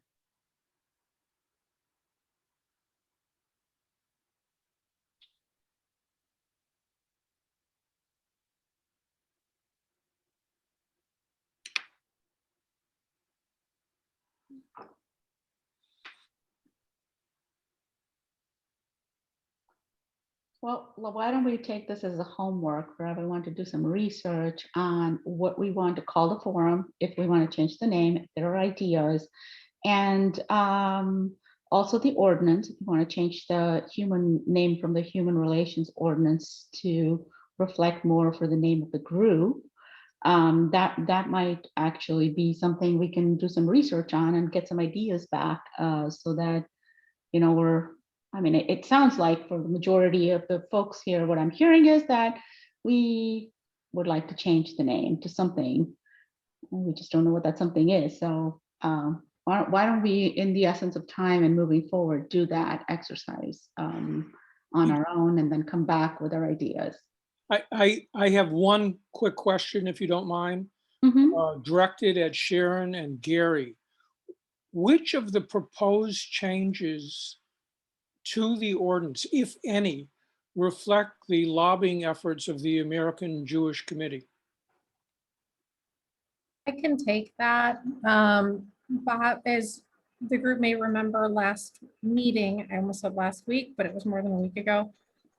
[SPEAKER 2] Well, why don't we take this as a homework for everyone to do some research on what we want to call the forum, if we want to change the name, if there are ideas, and also the ordinance, if you want to change the human name from the human relations ordinance to reflect more for the name of the group. That might actually be something we can do some research on and get some ideas back, so that, you know, I mean, it sounds like for the majority of the folks here, what I'm hearing is that we would like to change the name to something. We just don't know what that something is. So why don't we, in the essence of time and moving forward, do that exercise on our own and then come back with our ideas.
[SPEAKER 7] I have one quick question, if you don't mind, directed at Sharon and Gary. Which of the proposed changes to the ordinance, if any, reflect the lobbying efforts of the American Jewish Committee?
[SPEAKER 1] I can take that. Bob, as the group may remember last meeting, I almost said last week, but it was more than a week ago,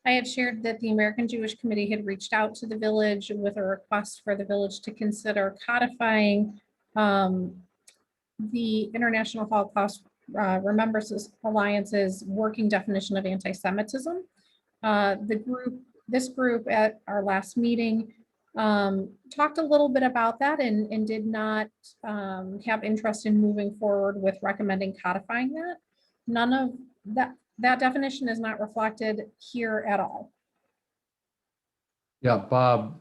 [SPEAKER 1] I had shared that the American Jewish Committee had reached out to the village with a request for the village to consider codifying the International Holocaust Remembrance Alliance's working definition of anti-Semitism. This group at our last meeting talked a little bit about that and did not have interest in moving forward with recommending codifying that. None of that definition is not reflected here at all.
[SPEAKER 6] Yeah, Bob,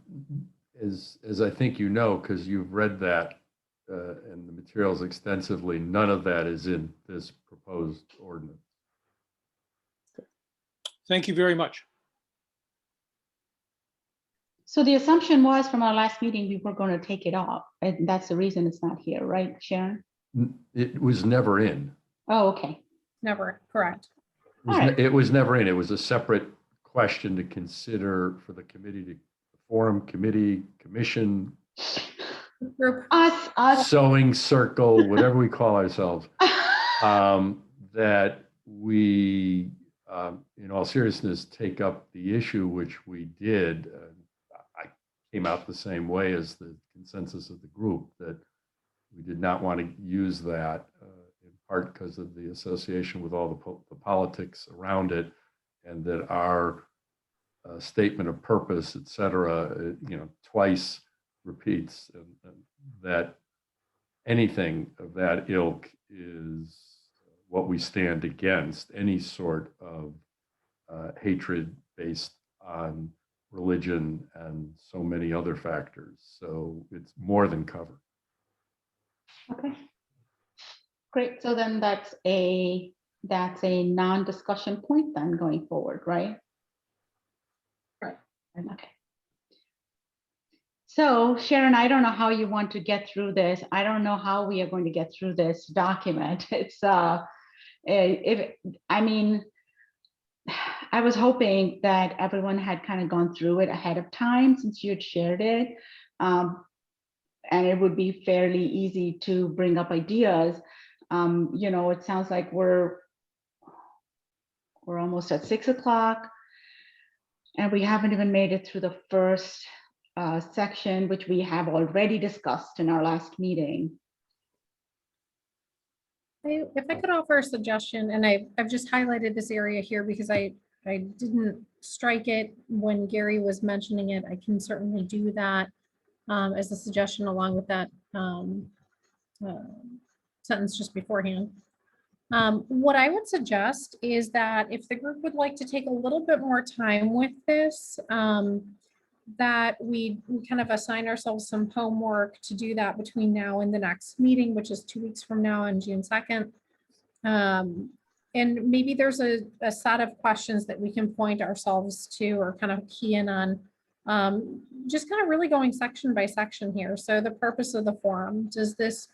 [SPEAKER 6] as I think you know, because you've read that and the materials extensively, none of that is in this proposed ordinance.
[SPEAKER 7] Thank you very much.
[SPEAKER 2] So the assumption was from our last meeting, we were going to take it off. And that's the reason it's not here, right, Sharon?
[SPEAKER 6] It was never in.
[SPEAKER 2] Oh, okay.
[SPEAKER 1] Never, correct.
[SPEAKER 6] It was never in. It was a separate question to consider for the committee, the forum, committee, commission,
[SPEAKER 1] Group.
[SPEAKER 2] Us.
[SPEAKER 6] sewing circle, whatever we call ourselves, that we, in all seriousness, take up the issue, which we did. I came out the same way as the consensus of the group, that we did not want to use that, in part because of the association with all the politics around it, and that our statement of purpose, et cetera, twice repeats and that anything of that ilk is what we stand against, any sort of hatred based on religion and so many other factors. So it's more than covered.
[SPEAKER 2] Okay. Great. So then that's a non-discussion point then going forward, right?
[SPEAKER 8] Right.
[SPEAKER 2] Okay. So Sharon, I don't know how you want to get through this. I don't know how we are going to get through this document. It's I was hoping that everyone had kind of gone through it ahead of time since you had shared it. And it would be fairly easy to bring up ideas. It sounds like we're almost at 6 o'clock and we haven't even made it through the first section, which we have already discussed in our last meeting.
[SPEAKER 1] If I could offer a suggestion, and I've just highlighted this area here because I didn't strike it when Gary was mentioning it. I can certainly do that as a suggestion along with that sentence just beforehand. What I would suggest is that if the group would like to take a little bit more time with this, that we kind of assign ourselves some homework to do that between now and the next meeting, which is 2 weeks from now on June 2nd. And maybe there's a set of questions that we can point ourselves to or kind of key in on. Just kind of really going section by section here. So the purpose of the forum, does this,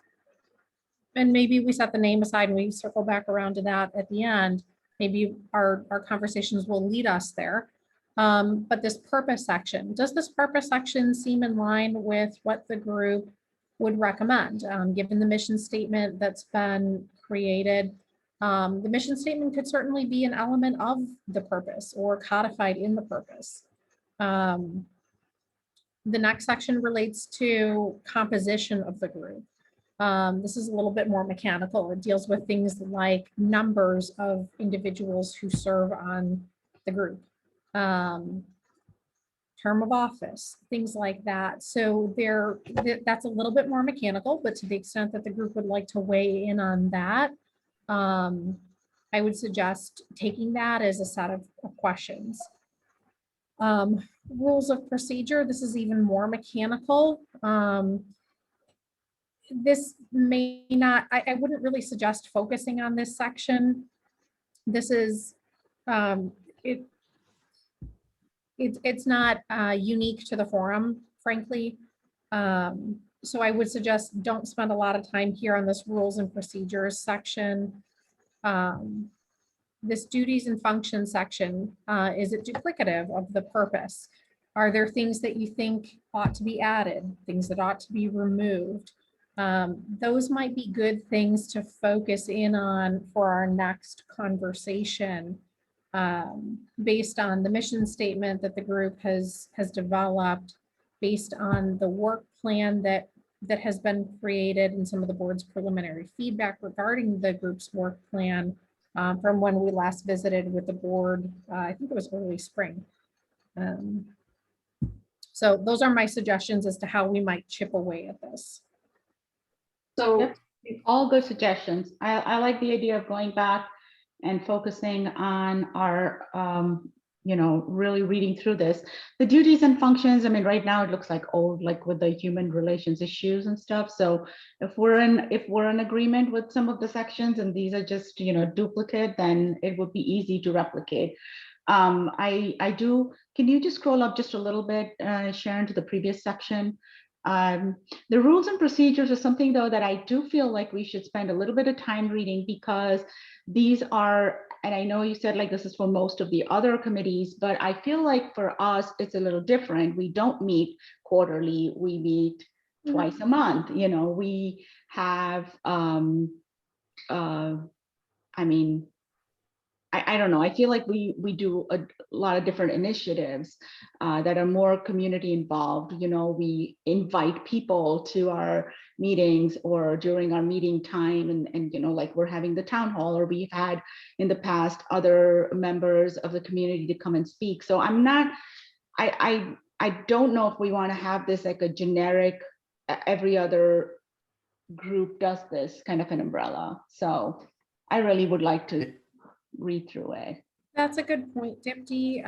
[SPEAKER 1] and maybe we set the name aside and we circle back around to that at the end. Maybe our conversations will lead us there. But this purpose section, does this purpose section seem in line with what the group would recommend, given the mission statement that's been created? The mission statement could certainly be an element of the purpose or codified in the purpose. The next section relates to composition of the group. This is a little bit more mechanical. It deals with things like numbers of individuals who serve on the group, term of office, things like that. So that's a little bit more mechanical, but to the extent that the group would like to weigh in on that, I would suggest taking that as a set of questions. Rules of procedure, this is even more mechanical. This may not, I wouldn't really suggest focusing on this section. This is, it's not unique to the forum, frankly. So I would suggest don't spend a lot of time here on this rules and procedures section. This duties and functions section, is it duplicative of the purpose? Are there things that you think ought to be added, things that ought to be removed? Those might be good things to focus in on for our next conversation, based on the mission statement that the group has developed, based on the work plan that has been created and some of the board's preliminary feedback regarding the group's work plan from when we last visited with the board. I think it was early spring. So those are my suggestions as to how we might chip away at this.
[SPEAKER 2] So all good suggestions. I like the idea of going back and focusing on our, really reading through this. The duties and functions, I mean, right now it looks like old, like with the human relations issues and stuff. So if we're in agreement with some of the sections and these are just, duplicate, then it would be easy to replicate. Can you just scroll up just a little bit, Sharon, to the previous section? The rules and procedures are something, though, that I do feel like we should spend a little bit of time reading, because these are, and I know you said like this is for most of the other committees, but I feel like for us, it's a little different. We don't meet quarterly, we meet twice a month. We have, I don't know. I feel like we do a lot of different initiatives that are more community involved. We invite people to our meetings or during our meeting time, and like we're having the town hall, or we've had in the past other members of the community to come and speak. So I'm not, I don't know if we want to have this like a generic, every other group does this kind of an umbrella. So I really would like to read through it.
[SPEAKER 1] That's a good point, Dipti.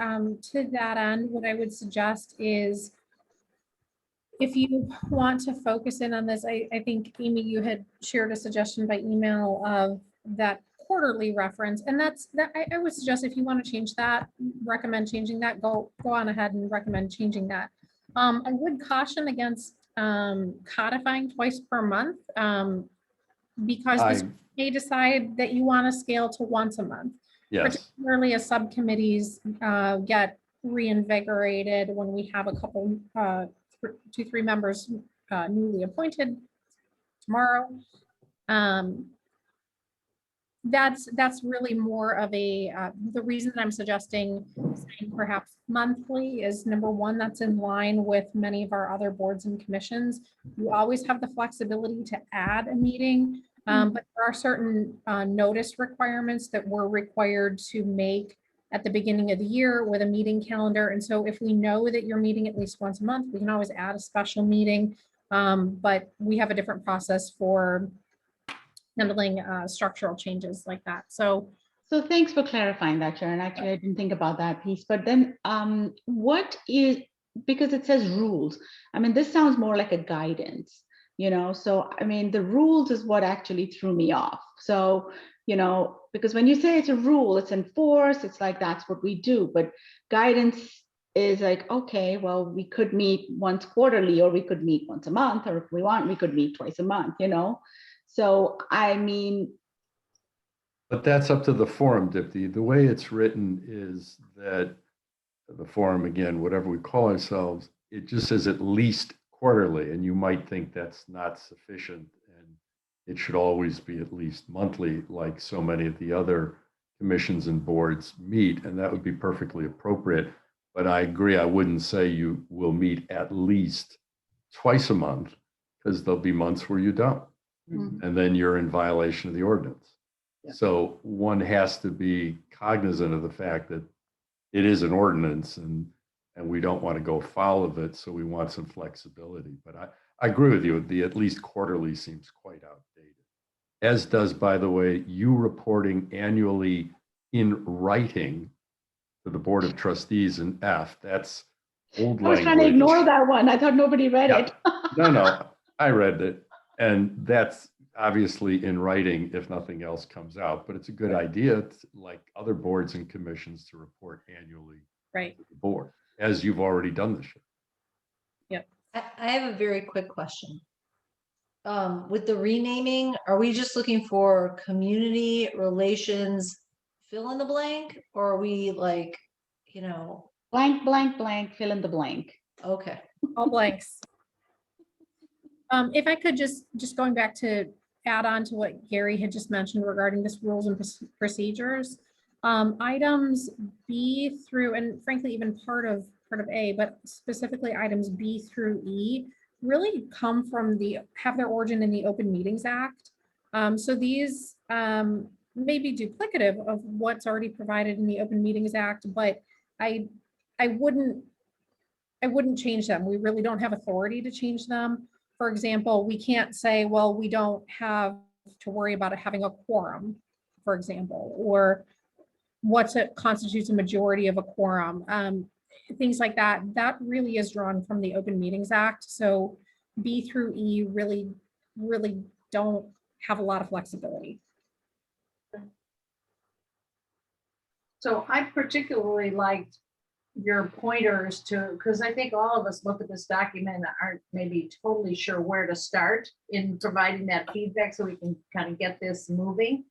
[SPEAKER 1] To that end, what I would suggest is, if you want to focus in on this, I think, Amy, you had shared a suggestion by email of that quarterly reference, and I would suggest if you want to change that, recommend changing that, go on ahead and recommend changing that. I would caution against codifying twice per month, because this may decide that you want to scale to once a month.
[SPEAKER 6] Yes.
[SPEAKER 1] Particularly as subcommittees get reinvigorated when we have a couple, 2-3 members newly appointed tomorrow. That's really more of a, the reason I'm suggesting saying perhaps monthly is, number one, that's in line with many of our other boards and commissions. You always have the flexibility to add a meeting. But there are certain notice requirements that we're required to make at the beginning of the year with a meeting calendar. And so if we know that you're meeting at least once a month, we can always add a special meeting. But we have a different process for handling structural changes like that. So
[SPEAKER 2] thanks for clarifying that, Sharon. Actually, I didn't think about that piece. But then what is, because it says rules, I mean, this sounds more like a guidance. So, I mean, the rules is what actually threw me off. So because when you say it's a rule, it's enforced, it's like, that's what we do. But guidance is like, okay, well, we could meet once quarterly, or we could meet once a month, or if we want, we could meet twice a month, So, I mean.
[SPEAKER 6] But that's up to the forum, Dipti. The way it's written is that the forum, again, whatever we call ourselves, it just says at least quarterly, and you might think that's not sufficient, and it should always be at least monthly, like so many of the other commissions and boards meet, and that would be perfectly appropriate. But I agree, I wouldn't say you will meet at least twice a month, because there'll be months where you don't, and then you're in violation of the ordinance. Yeah. So one has to be cognizant of the fact that it is an ordinance, and we don't want to go foul of it, so we want some flexibility. But I agree with you, the at least quarterly seems quite outdated. As does, by the way, you reporting annually in writing to the Board of Trustees in F. That's old language.
[SPEAKER 2] I was trying to ignore that one. I thought nobody read it.
[SPEAKER 6] No, I read it. And that's obviously in writing if nothing else comes out, but it's a good idea, like other boards and commissions, to report annually
[SPEAKER 1] Right.
[SPEAKER 6] to the board, as you've already done this year.
[SPEAKER 1] Yep.
[SPEAKER 9] I have a very quick question. With the renaming, are we just looking for community relations fill in the blank, or are we like,
[SPEAKER 2] Blank, blank, blank, fill in the blank.
[SPEAKER 9] Okay.
[SPEAKER 1] All blanks. If I could just going back to add on to what Gary had just mentioned regarding this rules and procedures, items B through, and frankly, even part of A, but specifically items B through E really come from have their origin in the Open Meetings Act. So these may be duplicative of what's already provided in the Open Meetings Act, but I wouldn't change them. We really don't have authority to change them. For example, we can't say, well, we don't have to worry about it having a quorum, for example, or what constitutes a majority of a quorum. Things like that. That really is drawn from the Open Meetings Act. So B through E really don't have a lot of flexibility.
[SPEAKER 8] So I particularly liked your pointers because I think all of us look at this document and aren't maybe totally sure where to start in providing that feedback, so we can kind of get this moving,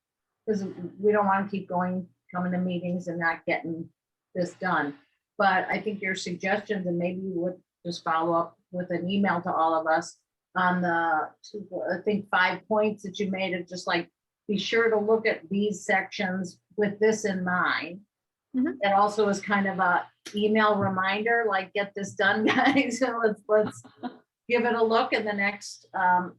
[SPEAKER 8] because we don't want to keep coming to meetings and not getting this done. But I think your suggestions, and maybe you would just follow up with an email to all of us on I think 5 points that you made, of just like, be sure to look at these sections with this in mind. That also is kind of a email reminder, like, get this done, guys. So let's give it a look in the next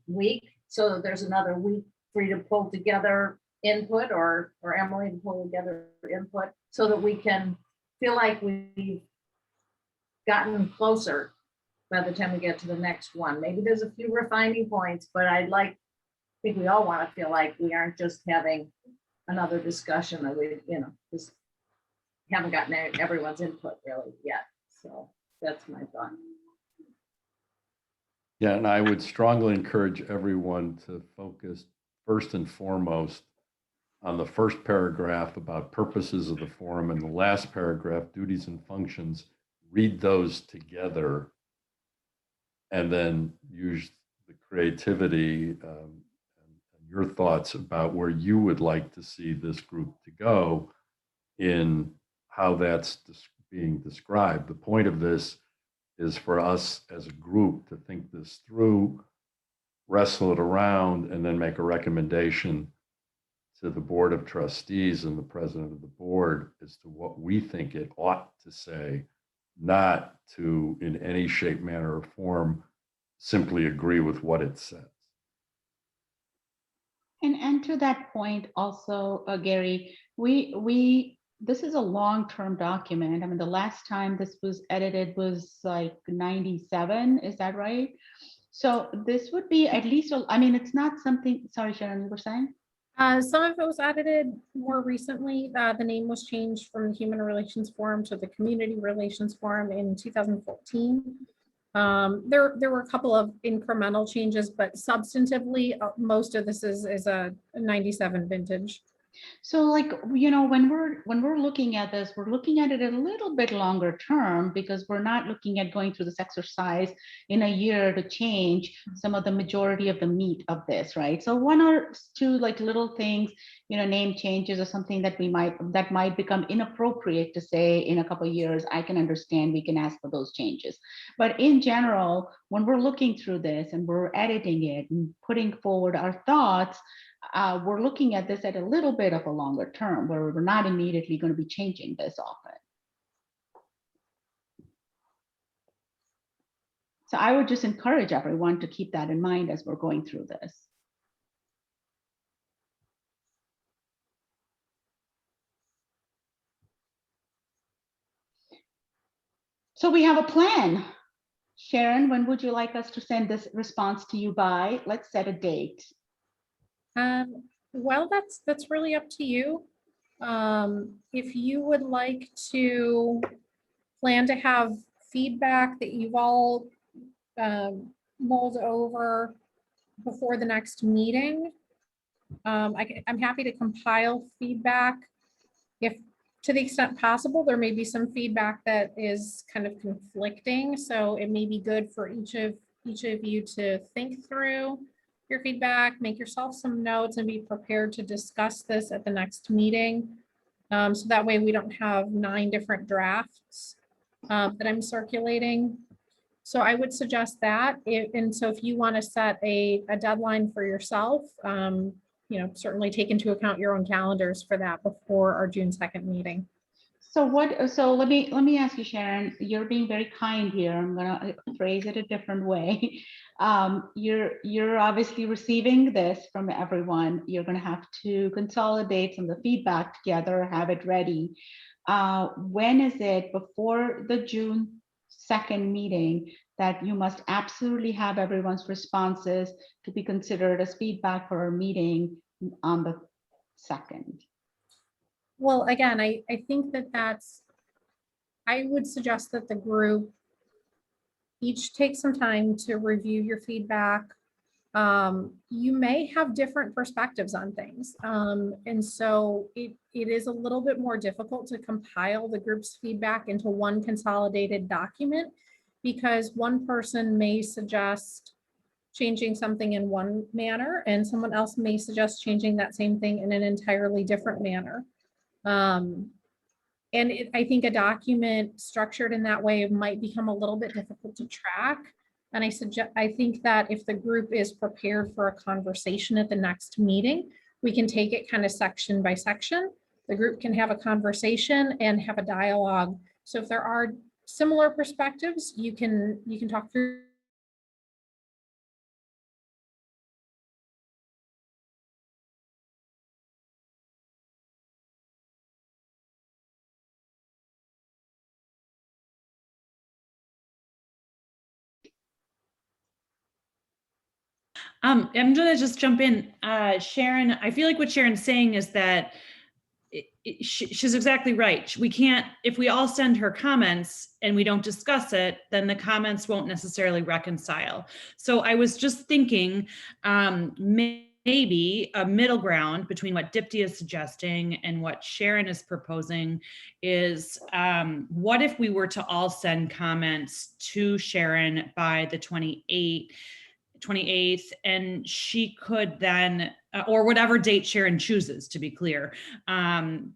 [SPEAKER 8] week, so that there's another week for you to pull together input, or Emily to pull together input, so that we can feel like we've gotten closer by the time we get to the next one. Maybe there's a few refining points, but I think we all want to feel like we aren't just having another discussion that we, just haven't gotten everyone's input really yet. So that's my thought.
[SPEAKER 6] Yeah, and I would strongly encourage everyone to focus first and foremost on the first paragraph about purposes of the forum, and the last paragraph, duties and functions. Read those together, and then use the creativity and your thoughts about where you would like to see this group to go in how that's being described. The point of this is for us as a group to think this through, wrestle it around, and then make a recommendation to the Board of Trustees and the President of the Board as to what we think it ought to say, not to, in any shape, manner, or form, simply agree with what it says.
[SPEAKER 2] And to that point also, Gary, this is a long-term document. I mean, the last time this was edited was like 97, is that right? So this would be at least, I mean, it's not something, sorry, Sharon, you were saying?
[SPEAKER 1] Some of it was edited more recently. The name was changed from the Human Relations Forum to the Community Relations Forum in 2014. There were a couple of incremental changes, but substantively, most of this is a 97 vintage.
[SPEAKER 2] So like, you know, when we're looking at this, we're looking at it a little bit longer term, because we're not looking at going through this exercise in a year to change some of the majority of the meat of this, right? So one or two like little things, you know, name changes or something that might become inappropriate to say in a couple of years, I can understand, we can ask for those changes. But in general, when we're looking through this and we're editing it and putting forward our thoughts, we're looking at this at a little bit of a longer term, where we're not immediately going to be changing this often. So I would just encourage everyone to keep that in mind as we're going through this. So we have a plan. Sharon, when would you like us to send this response to you by? Let's set a date.
[SPEAKER 1] Well, that's really up to you. If you would like to plan to have feedback that you've all mulled over before the next meeting, I'm happy to compile feedback. If to the extent possible, there may be some feedback that is kind of conflicting. So it may be good for each of you to think through your feedback, make yourself some notes, and be prepared to discuss this at the next meeting. So that way we don't have 9 different drafts that I'm circulating. So I would suggest that. And so if you want to set a deadline for yourself, you know, certainly take into account your own calendars for that before our June 2nd meeting.
[SPEAKER 2] So let me ask you, Sharon, you're being very kind here. I'm gonna phrase it a different way. You're obviously receiving this from everyone. You're gonna have to consolidate some of the feedback together, have it ready. When is it before the June 2nd meeting that you must absolutely have everyone's responses to be considered as feedback for our meeting on the 2nd?
[SPEAKER 1] Well, again, I think I would suggest that the group each take some time to review your feedback. You may have different perspectives on things. And so it is a little bit more difficult to compile the group's feedback into one consolidated document, because one person may suggest changing something in one manner and someone else may suggest changing that same thing in an entirely different manner. And I think a document structured in that way might become a little bit difficult to track. And I think that if the group is prepared for a conversation at the next meeting, we can take it kind of section by section. The group can have a conversation and have a dialogue. So if there are similar perspectives, you can talk through.
[SPEAKER 11] I'm gonna just jump in. Sharon, I feel like what Sharon's saying is that she's exactly right. We can't, if we all send her comments and we don't discuss it, then the comments won't necessarily reconcile. So I was just thinking, maybe a middle ground between what Dipti is suggesting and what Sharon is proposing is, what if we were to all send comments to Sharon by the 28th, and she could then, or whatever date Sharon chooses, to be clear,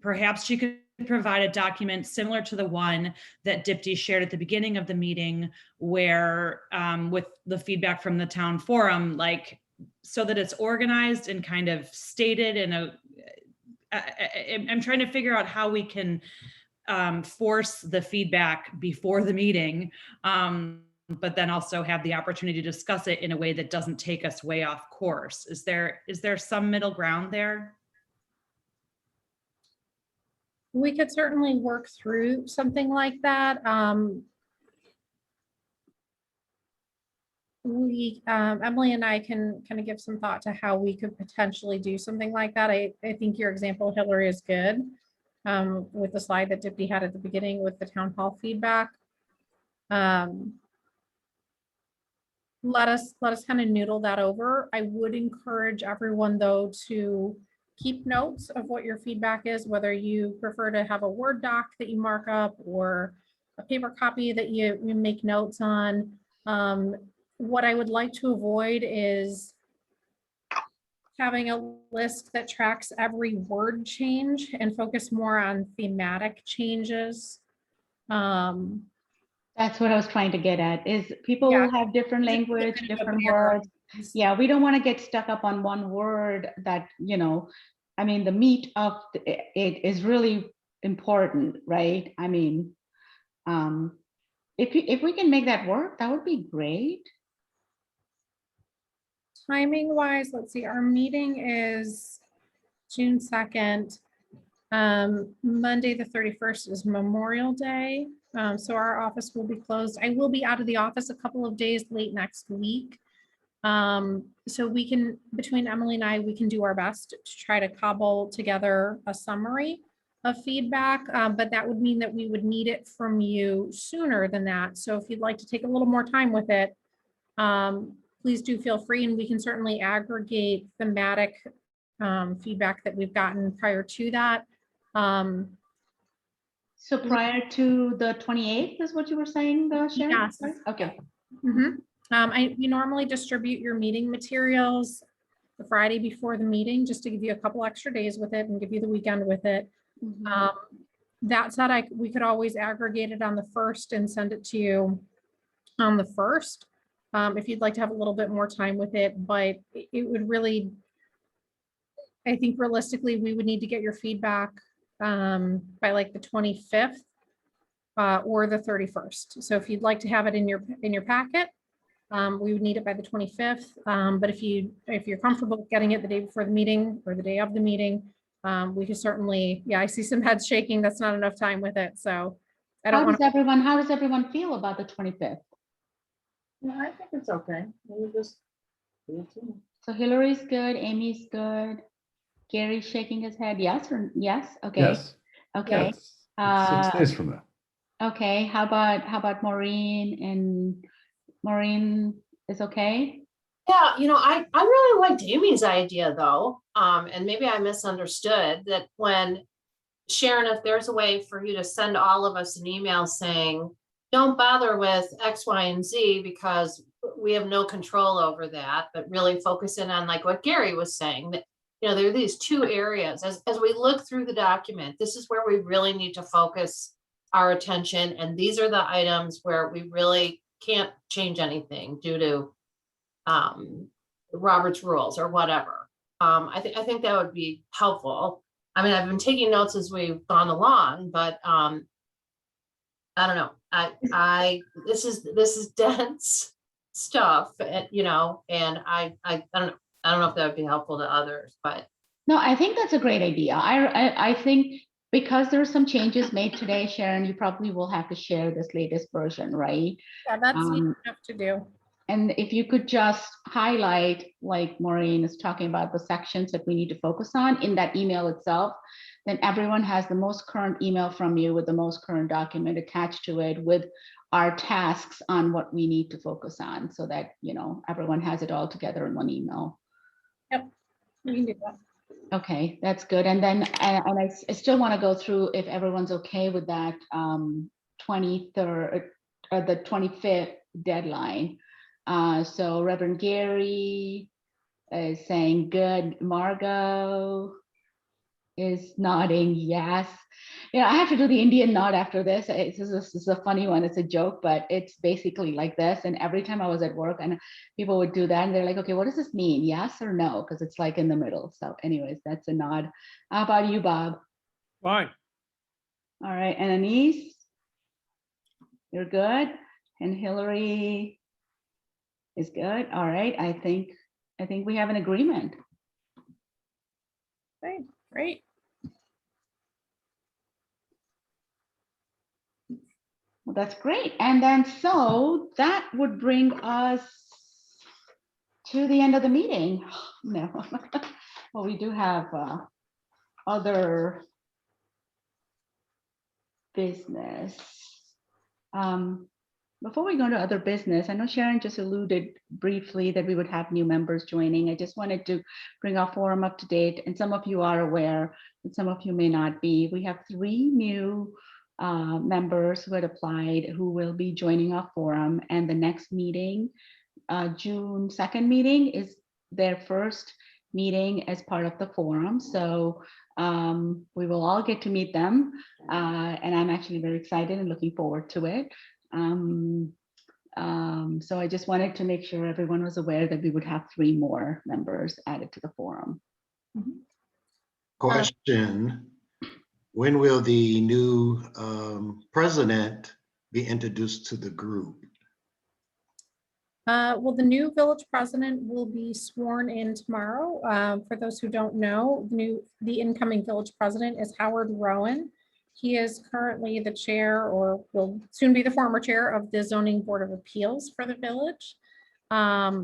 [SPEAKER 11] perhaps she could provide a document similar to the one that Dipti shared at the beginning of the meeting, where with the feedback from the town forum, like, so that it's organized and kind of stated in a, I'm trying to figure out how we can force the feedback before the meeting, but then also have the opportunity to discuss it in a way that doesn't take us way off course. Is there some middle ground there?
[SPEAKER 1] We could certainly work through something like that. Emily and I can kind of give some thought to how we could potentially do something like that. I think your example, Hillary, is good, with the slide that Dipti had at the beginning with the town hall feedback. Let us kind of noodle that over. I would encourage everyone, though, to keep notes of what your feedback is, whether you prefer to have a Word doc that you mark up or a paper copy that you make notes on. What I would like to avoid is having a list that tracks every word change and focus more on thematic changes.
[SPEAKER 2] That's what I was trying to get at, is people
[SPEAKER 1] Yeah.
[SPEAKER 2] will have different language,
[SPEAKER 1] Bit of a
[SPEAKER 2] different
[SPEAKER 1] mirror.
[SPEAKER 2] words. Yeah, we don't want to get stuck up on one word that, I mean, the meat of it is really important, right? I mean, if we can make that work, that would be great.
[SPEAKER 1] Timing wise, let's see, our meeting is June 2nd. Monday, the 31st is Memorial Day. So our office will be closed. I will be out of the office a couple of days late next week. So we can, between Emily and I, we can do our best to try to cobble together a summary of feedback, but that would mean that we would need it from you sooner than that. So if you'd like to take a little more time with it, please do feel free, and we can certainly aggregate thematic feedback that we've gotten prior to that.
[SPEAKER 2] So prior to the 28th is what you were saying, Sharon?
[SPEAKER 1] Yes.
[SPEAKER 2] Okay.
[SPEAKER 1] We normally distribute your meeting materials the Friday before the meeting, just to give you a couple extra days with it and give you the weekend with it. That said, we could always aggregate it on the 1st and send it to you on the 1st. If you'd like to have a little bit more time with it, but it would really, I think realistically, we would need to get your feedback by like the 25th or the 31st. So if you'd like to have it in your packet, we would need it by the 25th. But if you're comfortable with getting it the day before the meeting or the day of the meeting, we could certainly, yeah, I see some heads shaking. That's not enough time with it. So I don't want to.
[SPEAKER 2] How does everyone feel about the 25th?
[SPEAKER 10] Yeah, I think it's okay. Maybe just.
[SPEAKER 2] So Hillary's good, Amy's good, Gary's shaking his head, yes or yes? Okay.
[SPEAKER 6] Yes.
[SPEAKER 2] Okay.
[SPEAKER 6] It's 6 days from now.
[SPEAKER 2] Okay, how about Maureen? And Maureen is okay?
[SPEAKER 10] Yeah, I really liked Amy's idea though. And maybe I misunderstood that when Sharon, if there's a way for you to send all of us an email saying, don't bother with X, Y, and Z because we have no control over that, but really focus in on like what Gary was saying, that, there are these 2 areas. As we look through the document, this is where we really need to focus our attention. And these are the items where we really can't change anything due to Robert's rules or whatever. I think that would be helpful. I mean, I've been taking notes as we've gone along, but I don't know. This is dense stuff, and I don't know. I don't know if that would be helpful to others, but.
[SPEAKER 2] No, I think that's a great idea. I think because there are some changes made today, Sharon, you probably will have to share this latest version, right?
[SPEAKER 1] Yeah, that's easy enough to do.
[SPEAKER 2] And if you could just highlight, like Maureen is talking about, the sections that we need to focus on in that email itself, then everyone has the most current email from you with the most current document attached to it with our tasks on what we need to focus on, so that, everyone has it all together in one email.
[SPEAKER 1] Yep, we can do that.
[SPEAKER 2] Okay, that's good. And then, and I still want to go through if everyone's okay with that 23rd or the 25th deadline. So Reverend Gary is saying good. Margot is nodding yes. I have to do the Indian nod after this. This is a funny one. It's a joke, but it's basically like this. And every time I was at work and people would do that and they're like, okay, what does this mean? Yes or no? Because it's like in the middle. So anyways, that's a nod. How about you, Bob?
[SPEAKER 7] Fine.
[SPEAKER 2] All right. And Anise, you're good. And Hillary is good. All right. I think we have an agreement.
[SPEAKER 1] Okay, great.
[SPEAKER 2] Well, that's great. And then so that would bring us to the end of the meeting. No, well, we do have other business. Before we go to other business, I know Sharon just alluded briefly that we would have new members joining. I just wanted to bring our forum up to date, and some of you are aware, but some of you may not be. We have 3 new members who had applied who will be joining our forum, and the next meeting, June 2nd meeting, is their first meeting as part of the forum. So we will all get to meet them, and I'm actually very excited and looking forward to it. So I just wanted to make sure everyone was aware that we would have 3 more members added to the forum.
[SPEAKER 5] Question, when will the new president be introduced to the group?
[SPEAKER 1] Well, the new village president will be sworn in tomorrow. For those who don't know, the incoming village president is Howard Rowan. He is currently the chair, or will soon be the former chair, of the Zoning Board of Appeals for the village. I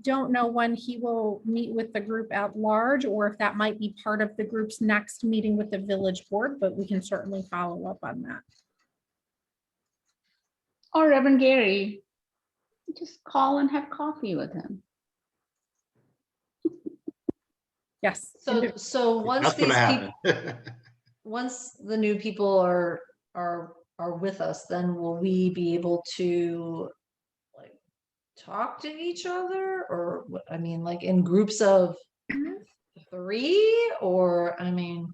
[SPEAKER 1] don't know when he will meet with the group at large, or if that might be part of the group's next meeting with the village board, but we can certainly follow up on that.
[SPEAKER 2] Or Reverend Gary, just call and have coffee with him.
[SPEAKER 1] Yes.
[SPEAKER 9] So once
[SPEAKER 5] That's gonna
[SPEAKER 9] these
[SPEAKER 5] happen.
[SPEAKER 9] people, once the new people are with us, then will we be able to like talk to each other, or what? I mean, like in groups of 3, or I mean.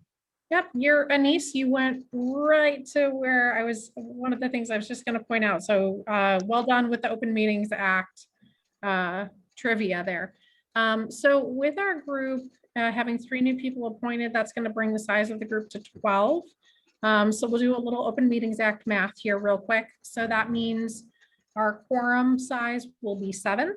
[SPEAKER 1] Yep, your Anise, you went right to where I was, one of the things I was just going to point out. So well done with the Open Meetings Act trivia there. So with our group having 3 new people appointed, that's going to bring the size of the group to 12. So we'll do a little Open Meetings Act math here real quick. So that means our quorum size will be 7.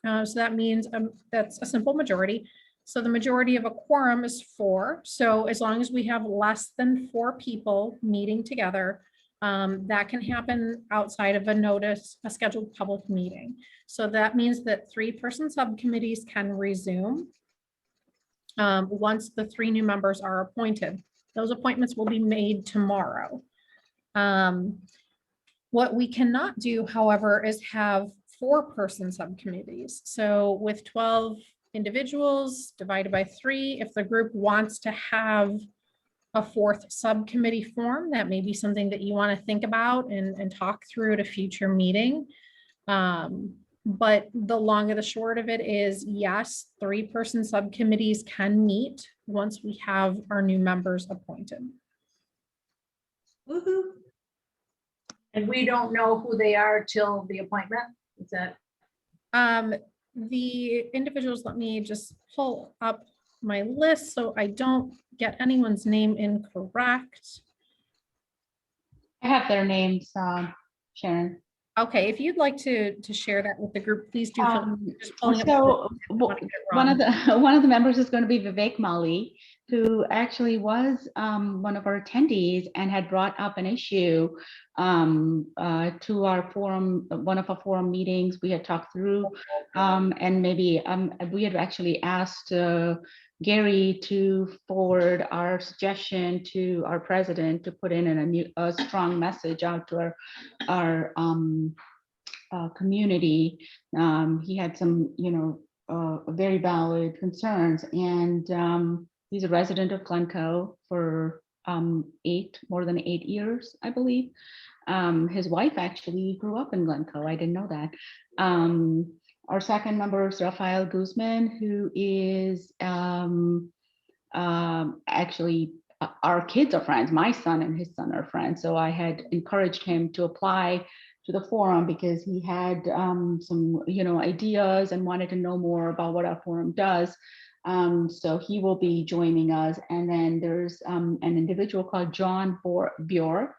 [SPEAKER 1] So that means that's a simple majority. So the majority of a quorum is 4. So as long as we have less than 4 people meeting together, that can happen outside of a scheduled public meeting. So that means that 3-person subcommittees can resume once the 3 new members are appointed. Those appointments will be made tomorrow. What we cannot do, however, is have 4-person subcommittees. So with 12 individuals divided by 3, if the group wants to have a 4th subcommittee form, that may be something that you want to think about and talk through at a future meeting. But the long and the short of it is, yes, 3-person subcommittees can meet once we have our new members appointed.
[SPEAKER 9] Woohoo.
[SPEAKER 8] And we don't know who they are till the appointment, is that?
[SPEAKER 1] The individuals, let me just pull up my list so I don't get anyone's name incorrect.
[SPEAKER 2] I have their names, Sharon.
[SPEAKER 1] Okay, if you'd like to share that with the group, please do. Just pulling up
[SPEAKER 2] So
[SPEAKER 1] the-
[SPEAKER 2] one of the members is going to be Vivek Mali, who actually was one of our attendees and had brought up an issue to our forum, one of our forum meetings. We had talked through, and maybe we had actually asked Gary to forward our suggestion to our president to put in a strong message out to our community. He had some, very valid concerns, and he's a resident of Glencoe for more than 8 years, I believe. His wife actually grew up in Glencoe. I didn't know that. Our second member is Rafael Guzman, who is actually, our kids are friends. My son and his son are friends. So I had encouraged him to apply to the forum because he had some, ideas and wanted to know more about what our forum does. So he will be joining us. And then there's an individual called John Bjork,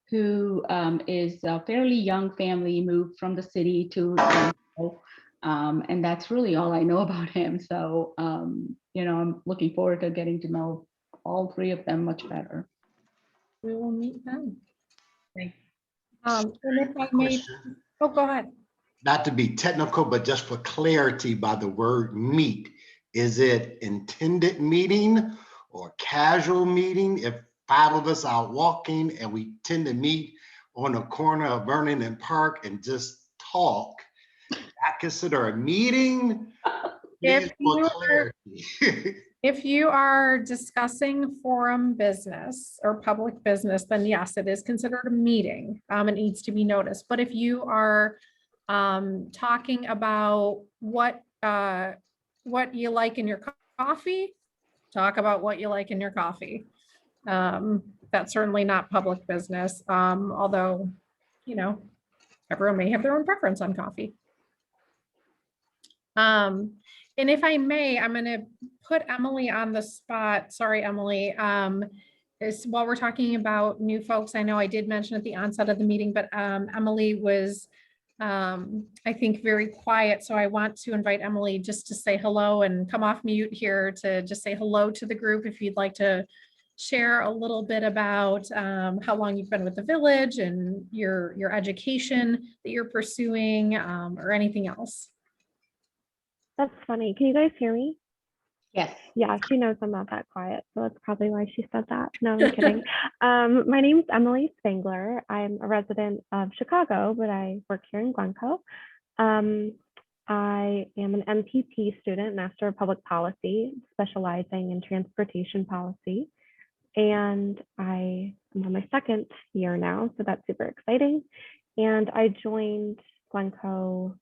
[SPEAKER 2] who is a fairly young family, moved from the city to and that's really all I know about him. So, I'm looking forward to getting to know all 3 of them much better.
[SPEAKER 1] We will meet them.
[SPEAKER 8] Thank
[SPEAKER 1] And if I may,
[SPEAKER 5] Question.
[SPEAKER 1] oh, go ahead.
[SPEAKER 5] Not to be technical, but just for clarity by the word meet, is it intended meeting or casual meeting? If 5 of us are walking and we tend to meet on the corner of Vernon and Park and just talk, I consider a meeting.
[SPEAKER 1] If
[SPEAKER 5] Please, for
[SPEAKER 1] you are-
[SPEAKER 5] clarity.
[SPEAKER 1] If you are discussing forum business or public business, then yes, it is considered a meeting. It needs to be noticed. But if you are talking about what you like in your coffee, talk about what you like in your coffee. That's certainly not public business, although, you know, everyone may have their own preference on coffee. And if I may, I'm going to put Emily on the spot. Sorry, Emily. While we're talking about new folks, I know I did mention at the onset of the meeting, but Emily was, I think, very quiet. So I want to invite Emily just to say hello and come off mute here to just say hello to the group. If you'd like to share a little bit about how long you've been with the village and your education that you're pursuing, or anything else.
[SPEAKER 12] That's funny. Can you guys hear me?
[SPEAKER 2] Yes.
[SPEAKER 12] Yeah, she knows I'm not that quiet, so that's probably why she said that. No, I'm kidding. My name's Emily Spangler. I'm a resident of Chicago, but I work here in Glencoe. I am an MPP student, Master of Public Policy, specializing in transportation policy. And I am on my second year now, so that's super exciting. And I joined Glencoe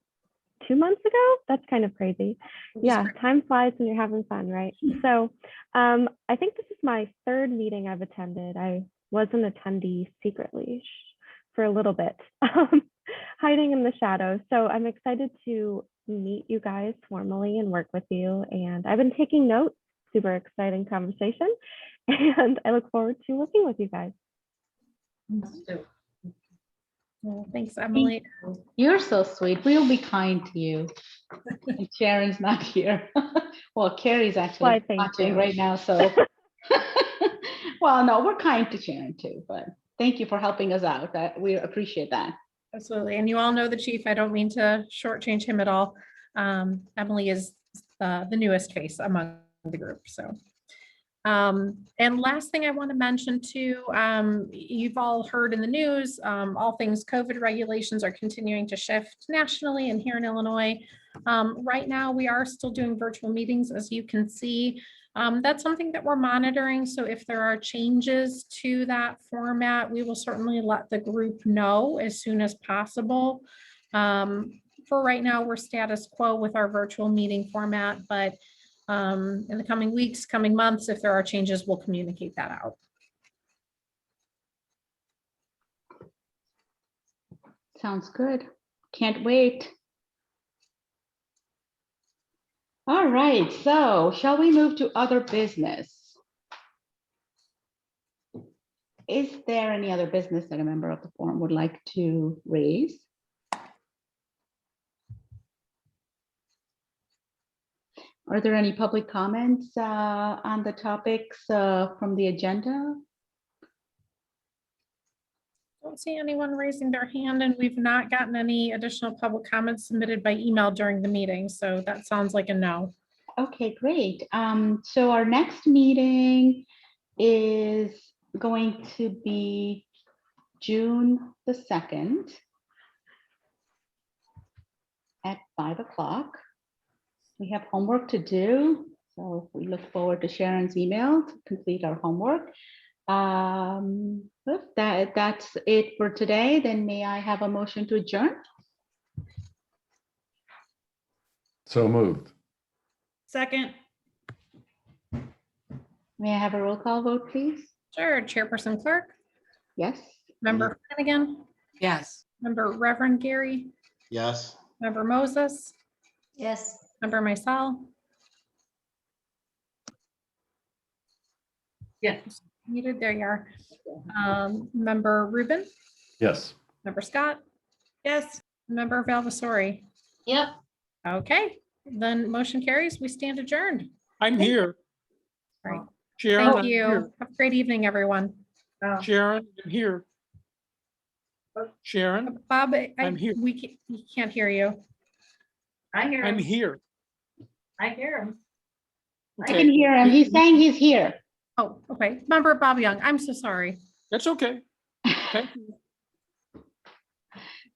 [SPEAKER 12] 2 months ago. That's kind of crazy. Yeah, time flies when you're having fun, right? So I think this is my third meeting I've attended. I was an attendee secretly for a little bit, hiding in the shadows. So I'm excited to meet you guys formally and work with you. And I've been taking notes. Super exciting conversation. And I look forward to working with you guys.
[SPEAKER 1] Well, thanks, Emily.
[SPEAKER 2] You're so sweet. We'll be kind to you. And Sharon's not here. Well, Carrie's actually watching right now, so. Well, no, we're kind to Sharon too, but thank you for helping us out. We appreciate that.
[SPEAKER 1] Absolutely. And you all know the chief. I don't mean to shortchange him at all. Emily is the newest face among the group, so. And last thing I want to mention too, you've all heard in the news, all things COVID regulations are continuing to shift nationally and here in Illinois. Right now, we are still doing virtual meetings, as you can see. That's something that we're monitoring. So if there are changes to that format, we will certainly let the group know as soon as possible. For right now, we're status quo with our virtual meeting format, but in the coming weeks, coming months, if there are changes, we'll communicate that out.
[SPEAKER 2] Sounds good. Can't wait. All right, so shall we move to other business? Is there any other business that a member of the forum would like to raise? Are there any public comments on the topics from the agenda?
[SPEAKER 1] Don't see anyone raising their hand, and we've not gotten any additional public comments submitted by email during the meeting. So that sounds like a no.
[SPEAKER 2] Okay, great. So our next meeting is going to be June the 2nd at 5 o'clock. We have homework to do, so we look forward to Sharon's email to complete our homework. If that's it for today, then may I have a motion to adjourn?
[SPEAKER 6] So moved.
[SPEAKER 11] Second.
[SPEAKER 2] May I have a roll call vote, please?
[SPEAKER 1] Sure, Chairperson Clark,
[SPEAKER 2] Yes.
[SPEAKER 1] Member Flanagan,
[SPEAKER 3] Yes.
[SPEAKER 1] Member Reverend Gary,
[SPEAKER 5] Yes.
[SPEAKER 1] Member Moses,
[SPEAKER 9] Yes.
[SPEAKER 1] Member Mysell.
[SPEAKER 8] Yes.
[SPEAKER 1] Muted, there you are. Member Rubin,
[SPEAKER 6] Yes.
[SPEAKER 1] Member Scott,
[SPEAKER 11] Yes.
[SPEAKER 1] Member Valvasori.
[SPEAKER 10] Yep.
[SPEAKER 1] Okay, then motion carries. We stand adjourned.
[SPEAKER 7] I'm here.
[SPEAKER 1] All right.
[SPEAKER 7] Sharon,
[SPEAKER 1] Thank
[SPEAKER 7] I'm
[SPEAKER 1] you.
[SPEAKER 7] here.
[SPEAKER 1] Have a great evening, everyone.
[SPEAKER 7] Sharon, I'm here. Sharon,
[SPEAKER 1] Bob,
[SPEAKER 7] I'm here.
[SPEAKER 1] we can't hear you.
[SPEAKER 8] I hear
[SPEAKER 7] I'm
[SPEAKER 8] him.
[SPEAKER 7] here.
[SPEAKER 8] I hear him.
[SPEAKER 2] I can hear him. He's saying he's here.
[SPEAKER 1] Oh, okay. Member Bob Young, I'm so sorry.
[SPEAKER 7] That's okay. Thank you.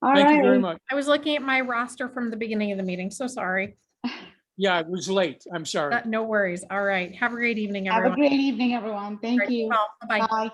[SPEAKER 2] All
[SPEAKER 7] Thank you very
[SPEAKER 2] right.
[SPEAKER 7] much.
[SPEAKER 1] I was looking at my roster from the beginning of the meeting, so sorry.
[SPEAKER 7] Yeah, it was late. I'm sorry.
[SPEAKER 1] No worries. All right. Have a great evening,
[SPEAKER 2] Have a
[SPEAKER 1] everyone.
[SPEAKER 2] great evening, everyone. Thank
[SPEAKER 1] All right,
[SPEAKER 2] you.
[SPEAKER 1] well, bye-bye.
[SPEAKER 2] Bye.